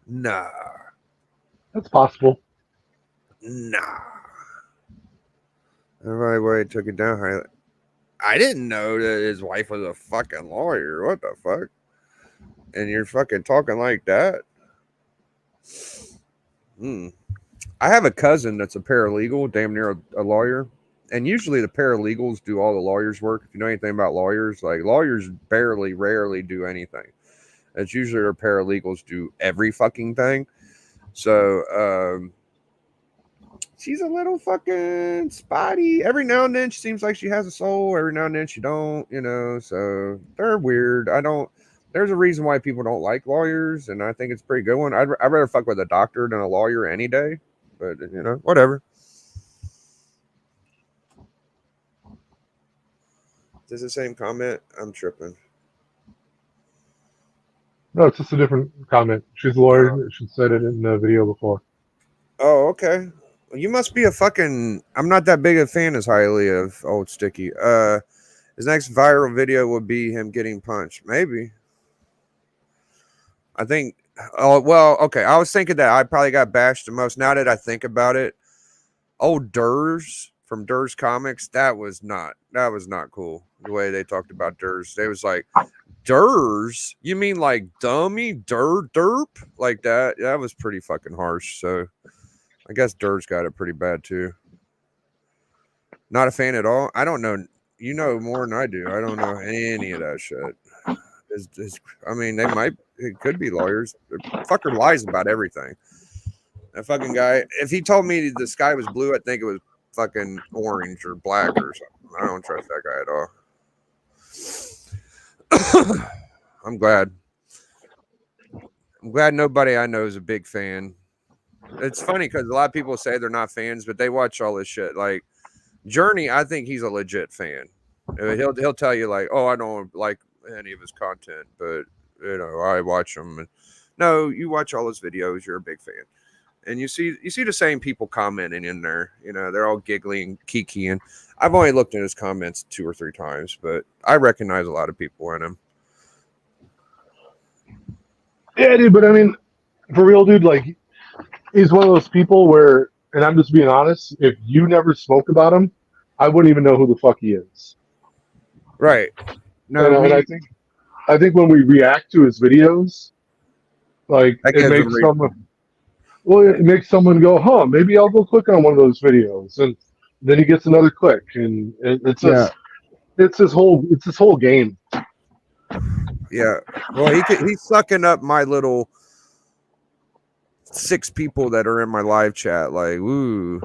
S6: Nah.
S5: That's possible.
S6: Nah. Everybody way took it down. I didn't know that his wife was a fucking lawyer. What the fuck? And you're fucking talking like that? I have a cousin that's a paralegal, damn near a lawyer. And usually the paralegals do all the lawyers' work. If you know anything about lawyers, like lawyers rarely do anything. It's usually their paralegals do every fucking thing. So she's a little fucking spotty. Every now and then she seems like she has a soul. Every now and then she don't, you know. So they're weird. There's a reason why people don't like lawyers, and I think it's a pretty good one. I'd rather fuck with a doctor than a lawyer any day. But, you know, whatever. Is this the same comment? I'm tripping.
S5: No, it's just a different comment. She's a lawyer. She said it in the video before.
S6: Oh, okay. Well, you must be a fucking... I'm not that big a fan as highly of Old Sticky. His next viral video would be him getting punched. Maybe. I think... Oh, well, okay. I was thinking that I probably got bashed the most. Now that I think about it, old Durs from Durs Comics, that was not cool. The way they talked about Durs. They was like, Durs? You mean like dummy, derp? Like that? That was pretty fucking harsh. So I guess Durs got it pretty bad too. Not a fan at all. I don't know. You know more than I do. I don't know any of that shit. I mean, it could be lawyers. The fucker lies about everything. That fucking guy, if he told me the sky was blue, I'd think it was fucking orange or black or something. I don't trust that guy at all. I'm glad nobody I know is a big fan. It's funny because a lot of people say they're not fans, but they watch all this shit. Like Journey, I think he's a legit fan. He'll tell you like, oh, I don't like any of his content, but you know, I watch him. And no, you watch all his videos, you're a big fan. And you see the same people commenting in there. You know, they're all giggling, kikiing. I've only looked at his comments 2 or 3 times, but I recognize a lot of people in him.
S5: Yeah, dude, but I mean, for real, dude, like, he's one of those people where, and I'm just being honest, if you never spoke about him, I wouldn't even know who the fuck he is.
S6: Right. No,
S5: and I think when we react to his videos, like, it makes someone go, huh, maybe I'll go click on one of those videos, and then he gets another click, and it's his whole game.
S6: Yeah. Well, he's sucking up my little 6 people that are in my live chat, like, ooh.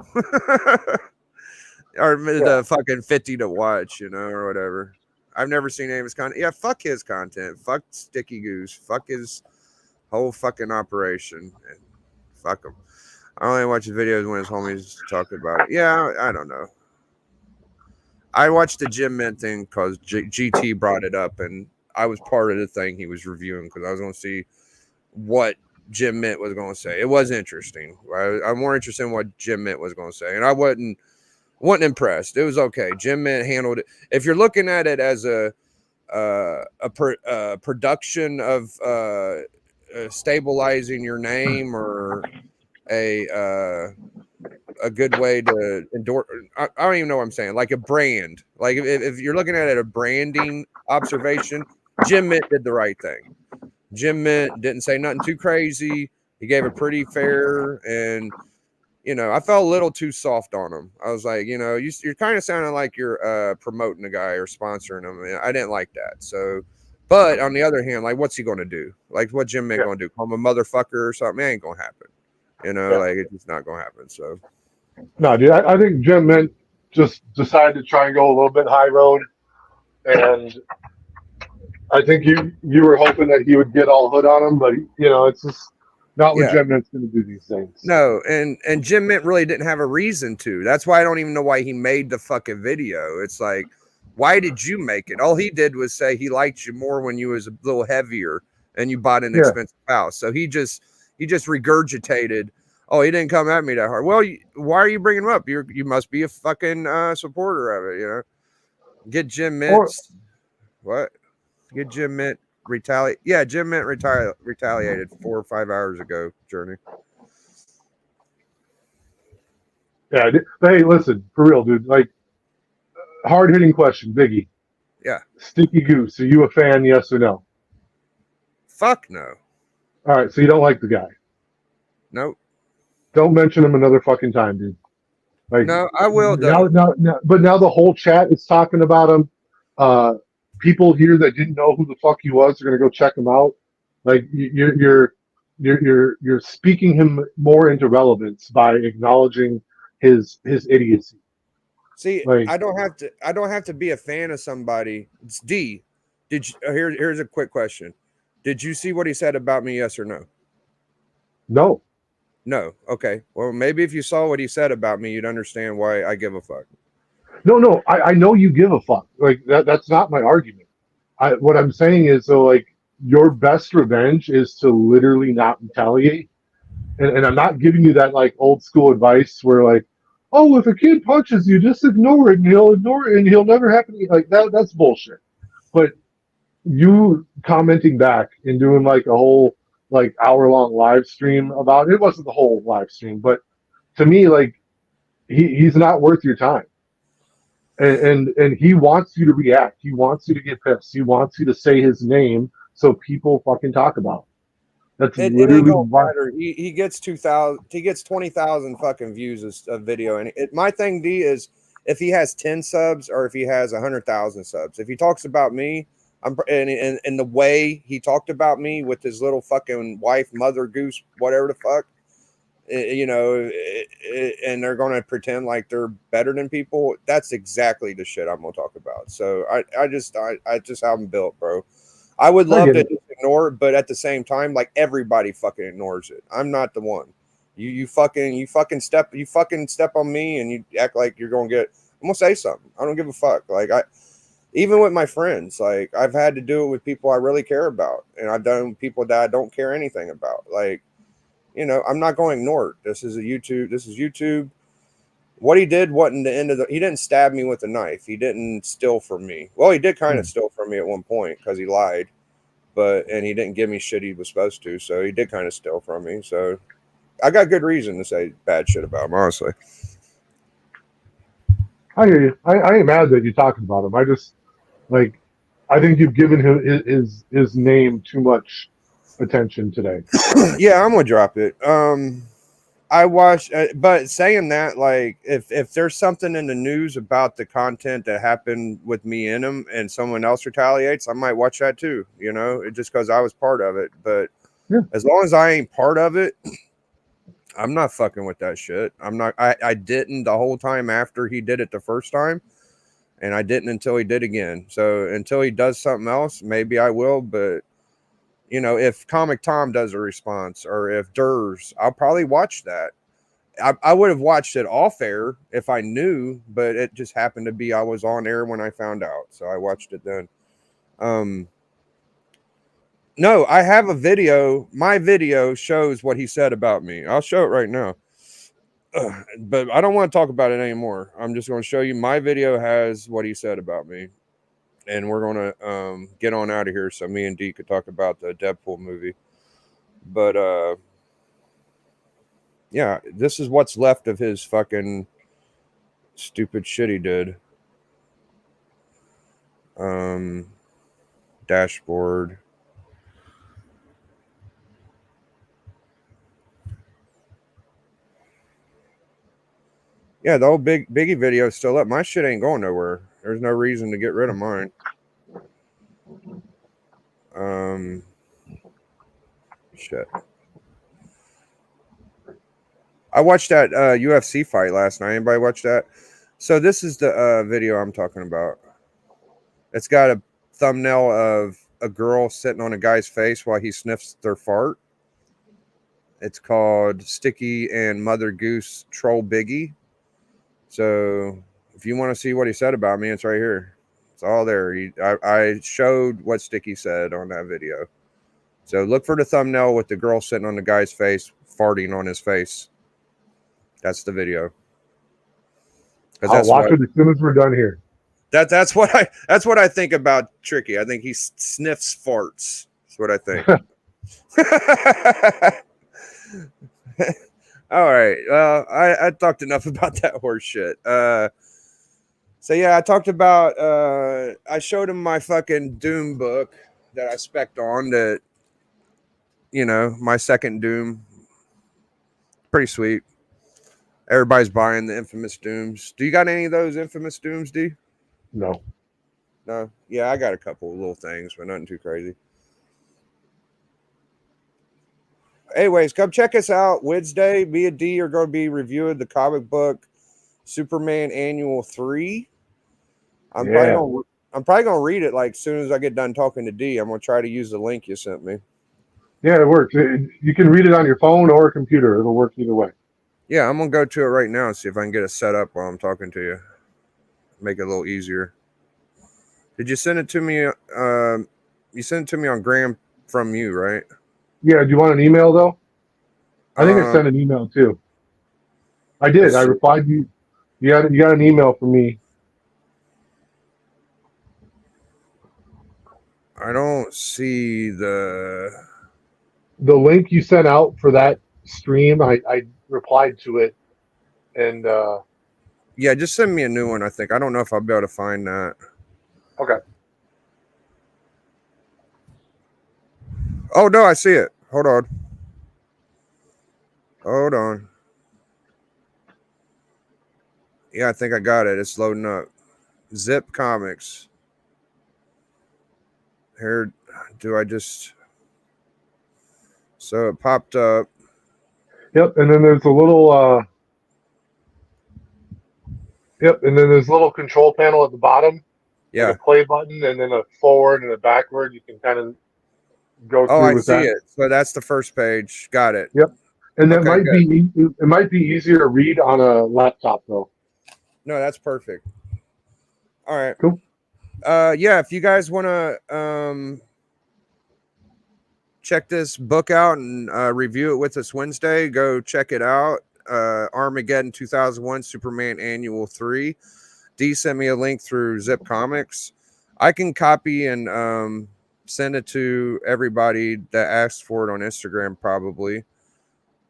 S6: Or the fucking 50 to watch, you know, or whatever. I've never seen any of his content. Yeah, fuck his content. Fuck Sticky Goose. Fuck his whole fucking operation. And fuck him. I only watch his videos when his homies talk about it. Yeah, I don't know. I watched the Jim Mint thing because GT brought it up, and I was part of the thing he was reviewing because I was going to see what Jim Mint was going to say. It was interesting. I'm more interested in what Jim Mint was going to say, and I wasn't impressed. It was okay. Jim Mint handled it. If you're looking at it as a production of stabilizing your name or a good way to endorse, I don't even know what I'm saying, like a brand. Like if you're looking at it a branding observation, Jim Mint did the right thing. Jim Mint didn't say nothing too crazy. He gave it pretty fair, and you know, I felt a little too soft on him. I was like, you know, you're kind of sounding like you're promoting a guy or sponsoring him. And I didn't like that. So, but on the other hand, like, what's he going to do? Like, what Jim Mint going to do? Call him a motherfucker or something? It ain't going to happen. You know, like, it's not going to happen. So,
S5: no, dude, I think Jim Mint just decided to try and go a little bit high road. And I think you were hoping that he would get all hood on him, but, you know, it's just not what Jim Mint's going to do these things.
S6: No, and Jim Mint really didn't have a reason to. That's why I don't even know why he made the fucking video. It's like, why did you make it? All he did was say he liked you more when you was a little heavier and you bought an expensive house. So he just regurgitated, oh, he didn't come at me that hard. Well, why are you bringing him up? You must be a fucking supporter of it, you know? Get Jim Mint. Get Jim Mint retaliate. Yeah, Jim Mint retaliated 4 or 5 hours ago, Journey.
S5: Yeah, hey, listen, for real, dude. Like, hard-hitting question, Biggie.
S6: Yeah.
S5: Sticky Goose, are you a fan, yes or no?
S6: Fuck no.
S5: All right, so you don't like the guy?
S6: Nope.
S5: Don't mention him another fucking time, dude. Like,
S6: no, I will.
S5: But now the whole chat is talking about him. People here that didn't know who the fuck he was are gonna go check him out. Like, you're speaking him more into relevance by acknowledging his idiocy.
S6: See, like, I don't have to be a fan of somebody. It's D. Did you, here's a quick question. Did you see what he said about me? Yes or no?
S5: No.
S6: No. Okay. Well, maybe if you saw what he said about me, you'd understand why I give a fuck.
S5: No. I know you give a fuck. Like, that's not my argument. What I'm saying is, so, like, your best revenge is to literally not retaliate. And I'm not giving you that, like, old school advice where, like, oh, if a kid punches you, just ignore it, and he'll ignore it, and he'll never happen to you. Like, that's bullshit. But you commenting back and doing, like, a whole, like, hour-long live stream about it wasn't the whole live stream, but to me, like, he's not worth your time. and he wants you to react. He wants you to get pissed. He wants you to say his name so people fucking talk about it. That's
S6: It ain't
S5: literally
S6: gonna
S5: why.
S6: matter. He gets 2,000. He gets 20,000 fucking views of video. And my thing, D, is if he has 10 subs or if he has 100,000 subs. If he talks about me, and the way he talked about me with his little fucking wife, Mother Goose, whatever the fuck, and they're gonna pretend like they're better than people. That's exactly the shit I'm gonna talk about. So I just how I'm built, bro. I would love to just ignore it, but at the same time, like everybody fucking ignores it. I'm not the one. You fucking step on me and you act like you're gonna get. I'm gonna say something. I don't give a fuck. Like even with my friends, like I've had to do it with people I really care about, and I've done it with people that I don't care anything about. Like, I'm not going to ignore it. This is YouTube. What he did wasn't the end of he didn't stab me with a knife. He didn't steal from me. Well, he did kind of steal from me at one point because he lied, and he didn't give me shit he was supposed to. So he did kind of steal from me. So I got good reason to say bad shit about him, honestly.
S5: I hear you. I ain't mad that you're talking about him. I just I think you've given him his name too much attention today.
S6: Yeah, I'm gonna drop it. I watched, but saying that, like, if there's something in the news about the content that happened with me in them, and someone else retaliates, I might watch that too. Just because I was part of it. But as long as I ain't part of it, I'm not fucking with that shit. I'm not. I didn't the whole time after he did it the first time, and I didn't until he did again. So until he does something else, maybe I will. But if Comic Tom does a response or if Durs, I'll probably watch that. I would have watched it off air if I knew, but it just happened to be I was on air when I found out. So I watched it then. No, I have a video. My video shows what he said about me. I'll show it right now. But I don't want to talk about it anymore. I'm just going to show you my video has what he said about me. And we're going to get on out of here so me and D could talk about the Deadpool movie. But, yeah, this is what's left of his fucking stupid shit he did. Dashboard. Yeah, the old Biggie video is still up. My shit ain't going nowhere. There's no reason to get rid of mine. Shit. I watched that UFC fight last night. Anybody watch that? So this is the video I'm talking about. It's got a thumbnail of a girl sitting on a guy's face while he sniffs their fart. It's called Sticky and Mother Goose Troll Biggie. So if you want to see what he said about me, it's right here. It's all there. I showed what Sticky said on that video. So look for the thumbnail with the girl sitting on the guy's face, farting on his face. That's the video.
S5: I'll watch it as soon as we're done here.
S6: That's what I think about Tricky. I think he sniffs farts. That's what I think. All right. Well, I talked enough about that horse shit. So yeah, I talked about I showed him my fucking Doom book that I spec'd on that, my second Doom. Pretty sweet. Everybody's buying the Infamous Dooms. Do you got any of those Infamous Dooms, D?
S5: No.
S6: No? Yeah, I got a couple of little things, but nothing too crazy. Anyways, come check us out. Wednesday, me and D are going to be reviewing the comic book Superman Annual 3. I'm probably gonna read it like as soon as I get done talking to D. I'm gonna try to use the link you sent me.
S5: Yeah, it works. You can read it on your phone or a computer. It'll work either way.
S6: Yeah, I'm gonna go to it right now and see if I can get it set up while I'm talking to you. Make it a little easier. Did you send it to me? You sent it to me on Graham from you, right?
S5: Yeah. Do you want an email though? I think I sent an email too. I did. I replied to you. You got an email from me.
S6: I don't see the
S5: link you sent out for that stream. I replied to it, and
S6: Yeah, just send me a new one. I think I don't know if I'll be able to find that.
S5: Okay.
S6: Oh no, I see it. Hold on. Yeah, I think I got it. It's loading up. Zip Comics. Here, do I just? So it popped up.
S5: Yep, and then there's a little. Yep, and then there's a little control panel at the bottom.
S6: Yeah.
S5: And a play button, and then a forward and a backward. You can kind of go through
S6: Oh, I
S5: with
S6: see
S5: that.
S6: it. So that's the first page. Got it.
S5: Yep. And that
S6: Okay,
S5: might be easier to read on a laptop though.
S6: No, that's perfect. All right.
S5: Cool.
S6: Yeah, if you guys want to check this book out and review it with us Wednesday, go check it out. Armageddon 2001 Superman Annual 3. D sent me a link through Zip Comics. I can copy and send it to everybody that asks for it on Instagram probably.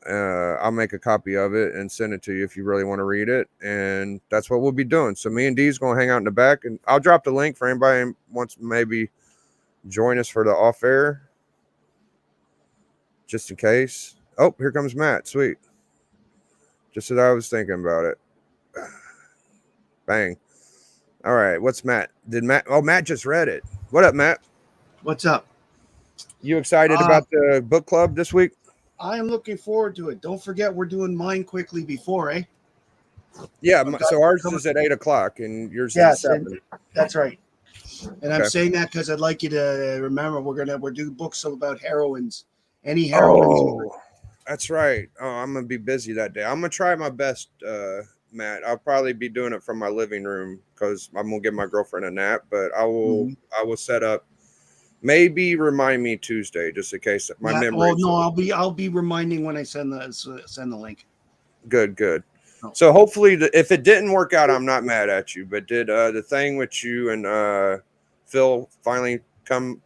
S6: I'll make a copy of it and send it to you if you really want to read it. And that's what we'll be doing. So me and D's going to hang out in the back, and I'll drop the link for anybody who wants to maybe join us for the off air, just in case. Oh, here comes Matt. Sweet. Just as I was thinking about it. Bang. All right. What's Matt? Matt just read it. What up, Matt?
S7: What's up?
S6: You excited about the book club this week?
S7: I am looking forward to it. Don't forget, we're doing mine quickly before, eh?
S6: Yeah. So ours is at 8:00 and yours is at 7.
S7: That's right. And I'm
S6: Okay.
S7: saying that because I'd like you to remember we're doing books about heroines. Any heroines?
S6: Oh, that's right. Oh, I'm gonna be busy that day. I'm gonna try my best, Matt. I'll probably be doing it from my living room because I'm gonna give my girlfriend a nap. But I will set up. Maybe remind me Tuesday just in case my memory.
S7: Oh no, I'll be reminding when I send the link.
S6: Good.
S7: Oh.
S6: So hopefully, if it didn't work out, I'm not mad at you. But did the thing with you and Phil finally come?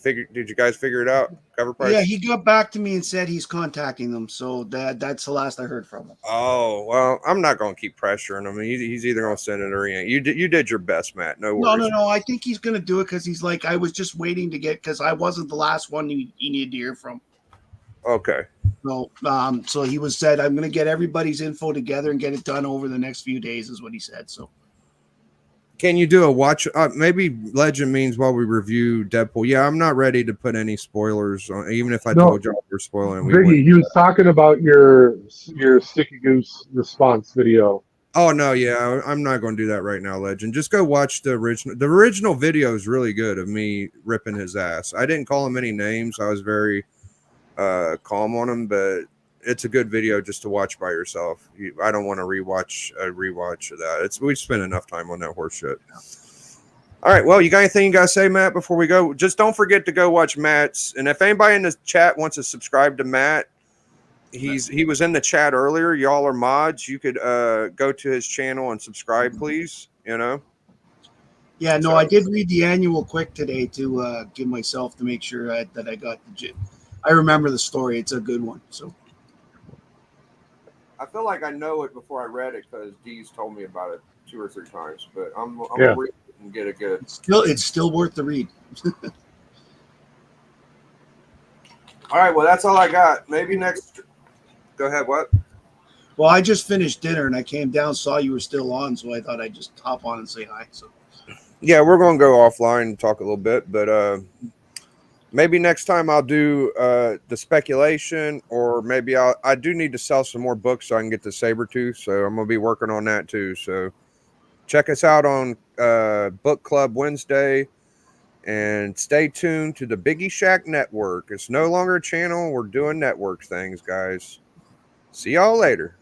S6: Did you guys figure it out? Cover price?
S7: Yeah, he got back to me and said he's contacting them. So that's the last I heard from him.
S6: Oh, well, I'm not going to keep pressuring him. He's either going to send it or he ain't. You did your best, Matt. No worries.
S7: No. I think he's going to do it because he's like, I was just waiting to get, because I wasn't the last one he needed to hear from.
S6: Okay.
S7: So he said, I'm going to get everybody's info together and get it done over the next few days is what he said. So.
S6: Can you do a watch? Maybe Legend means while we review Deadpool. Yeah, I'm not ready to put any spoilers on, even if I told you we're spoiling.
S5: Biggie, he was talking about your Sticky Goose response video.
S6: Oh no, yeah, I'm not going to do that right now, Legend. Just go watch the original. The original video is really good of me ripping his ass. I didn't call him any names. I was very calm on him, but it's a good video just to watch by yourself. I don't want to rewatch of that. We spent enough time on that horse shit. All right. Well, you got anything you got to say, Matt, before we go? Just don't forget to go watch Matt's. And if anybody in the chat wants to subscribe to Matt, he was in the chat earlier. Y'all are mods. You could go to his channel and subscribe, please. You know?
S7: Yeah, no, I did read the annual quick today to give myself to make sure that I got I remember the story. It's a good one. So.
S6: I feel like I know it before I read it because Dee's told me about it 2 or 3 times, but I'm gonna read it and get it good.
S7: It's still worth the read.
S6: All right, well that's all I got. Maybe next. Go ahead. What?
S7: Well, I just finished dinner and I came down, saw you were still on, so I thought I'd just hop on and say hi. So. Yeah,
S6: we're gonna go offline and talk a little bit, but maybe next time I'll do the speculation, or maybe I do need to sell some more books so I can get the Sabretooth. So I'm going to be working on that too. So check us out on Book Club Wednesday and stay tuned to the Biggie Shack Network. It's no longer a channel. We're doing network things, guys. See y'all later.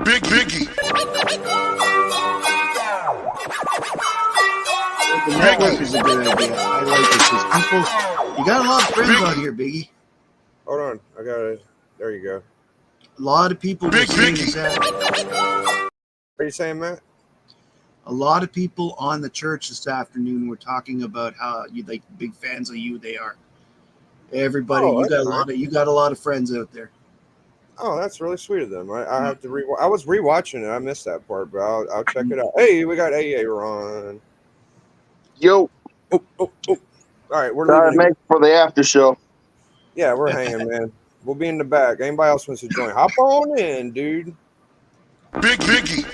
S2: Biggie.
S7: The network is a good idea. I like it because people, you got a lot of friends out here, Biggie.
S6: Hold on. I got it. There you go.
S7: A lot of people
S2: Big
S7: listening
S2: Biggie.
S7: to that.
S6: What are you saying, Matt?
S7: A lot of people on the church this afternoon were talking about how you like big fans of you they are. Everybody,
S6: Oh,
S7: you got
S6: that's
S7: you got a lot of friends out there.
S6: Oh, that's really sweet of them. I have to I was rewatching it. I missed that part, but I'll check it out. Hey, we got AA Ron.
S8: Yo,
S6: Oh. All right, we're
S8: gotta
S6: leaving.
S8: make for the after show.
S6: Yeah, we're hanging, man. We'll be in the back. Anybody else wants to join? Hop on in, dude.
S2: Biggie.